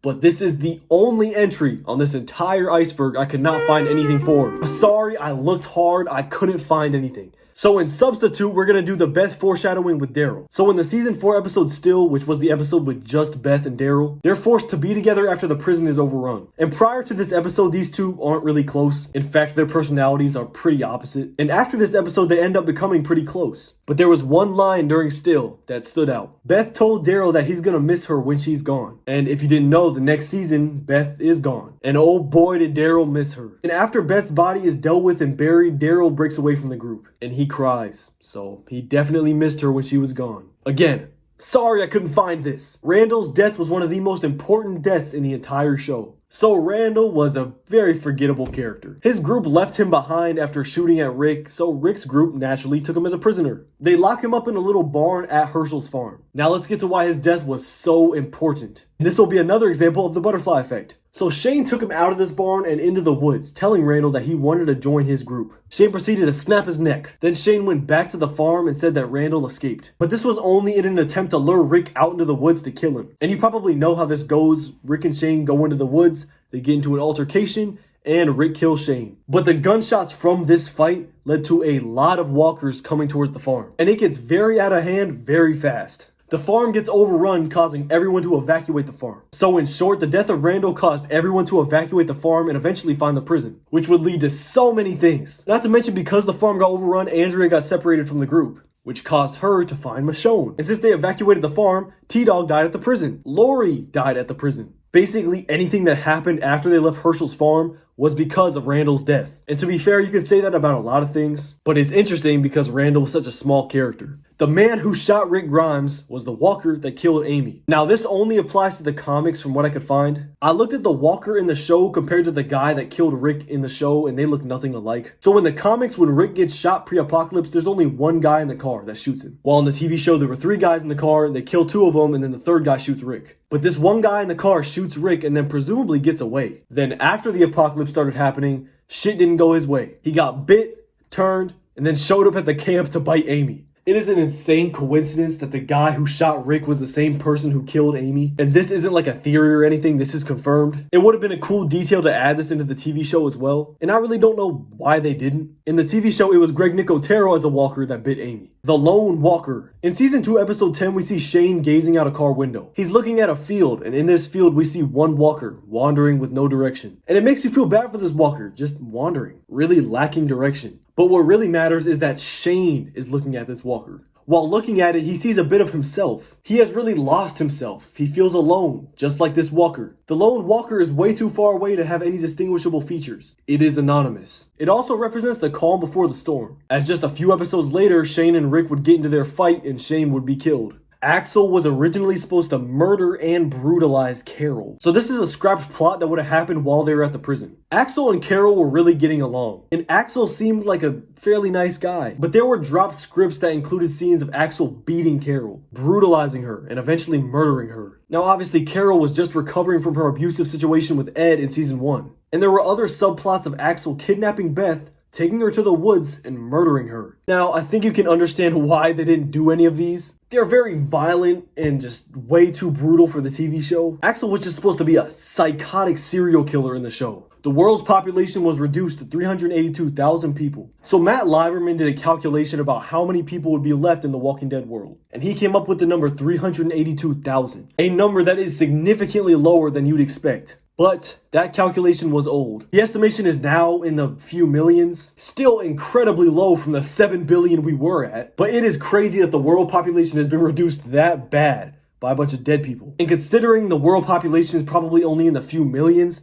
but this is the only entry on this entire iceberg I could not find anything for. Sorry, I looked hard, I couldn't find anything. So in substitute, we're going to do the Beth foreshadowing with Daryl. So in the season 4 episode Still, which was the episode with just Beth and Daryl, they're forced to be together after the prison is overrun. And prior to this episode, these two aren't really close. In fact, their personalities are pretty opposite. And after this episode, they end up becoming pretty close. But there was one line during Still that stood out. Beth told Daryl that he's going to miss her when she's gone. And if you didn't know, the next season, Beth is gone. And oh boy, did Daryl miss her. And after Beth's body is dealt with and buried, Daryl breaks away from the group. And he cries. So he definitely missed her when she was gone. Again, sorry I couldn't find this. Randall's death was one of the most important deaths in the entire show. So Randall was a very forgettable character. His group left him behind after shooting at Rick, so Rick's group naturally took him as a prisoner. They lock him up in a little barn at Herschel's farm. Now let's get to why his death was so important. This will be another example of the butterfly effect. So Shane took him out of this barn and into the woods, telling Randall that he wanted to join his group. Shane proceeded to snap his neck. Then Shane went back to the farm and said that Randall escaped. But this was only in an attempt to lure Rick out into the woods to kill him. And you probably know how this goes. Rick and Shane go into the woods, they get into an altercation, and Rick kills Shane. But the gunshots from this fight led to a lot of walkers coming towards the farm. And it gets very out of hand very fast. The farm gets overrun, causing everyone to evacuate the farm. So in short, the death of Randall caused everyone to evacuate the farm and eventually find the prison, which would lead to so many things. Not to mention, because the farm got overrun, Andrea got separated from the group, which caused her to find Michonne. And since they evacuated the farm, T-Dog died at the prison. Lori died at the prison. Basically, anything that happened after they left Herschel's farm was because of Randall's death. And to be fair, you could say that about a lot of things, but it's interesting because Randall was such a small character. The man who shot Rick Grimes was the walker that killed Amy. Now, this only applies to the comics from what I could find. I looked at the walker in the show compared to the guy that killed Rick in the show, and they look nothing alike. So in the comics, when Rick gets shot pre-apocalypse, there's only one guy in the car that shoots him. While in the TV show, there were 3 guys in the car, and they kill 2 of them, and then the 3rd guy shoots Rick. But this one guy in the car shoots Rick and then presumably gets away. Then after the apocalypse started happening, shit didn't go his way. He got bit, turned, and then showed up at the camp to bite Amy. It is an insane coincidence that the guy who shot Rick was the same person who killed Amy. And this isn't like a theory or anything, this is confirmed. It would have been a cool detail to add this into the TV show as well. And I really don't know why they didn't. In the TV show, it was Greg Nicotero as a walker that bit Amy. The Lone Walker. In season 2, episode 10, we see Shane gazing out a car window. He's looking at a field, and in this field, we see one walker wandering with no direction. And it makes you feel bad for this walker, just wandering, really lacking direction. But what really matters is that Shane is looking at this walker. While looking at it, he sees a bit of himself. He has really lost himself. He feels alone, just like this walker. The lone walker is way too far away to have any distinguishable features. It is anonymous. It also represents the calm before the storm, as just a few episodes later, Shane and Rick would get into their fight and Shane would be killed. Axel was originally supposed to murder and brutalize Carol. So this is a scrapped plot that would have happened while they were at the prison. Axel and Carol were really getting along, and Axel seemed like a fairly nice guy. But there were dropped scripts that included scenes of Axel beating Carol, brutalizing her, and eventually murdering her. Now obviously Carol was just recovering from her abusive situation with Ed in season 1. And there were other subplots of Axel kidnapping Beth, taking her to the woods, and murdering her. Now, I think you can understand why they didn't do any of these. They're very violent and just way too brutal for the TV show. Axel was just supposed to be a psychotic serial killer in the show. The world's population was reduced to 382,000 people. So Matt Lieberman did a calculation about how many people would be left in the Walking Dead world. And he came up with the number 382,000. A number that is significantly lower than you'd expect. But that calculation was old. The estimation is now in the few millions. Still incredibly low from the 7 billion we were at. But it is crazy that the world population has been reduced that bad by a bunch of dead people. And considering the world population is probably only in the few millions,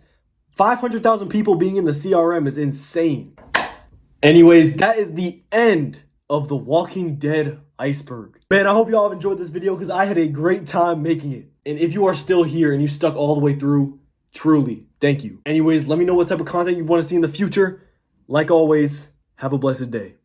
500,000 people being in the CRM is insane. Anyways, that is the end of The Walking Dead Iceberg. Man, I hope y'all have enjoyed this video because I had a great time making it. And if you are still here and you stuck all the way through, truly, thank you. Anyways, let me know what type of content you want to see in the future. Like always, have a blessed day.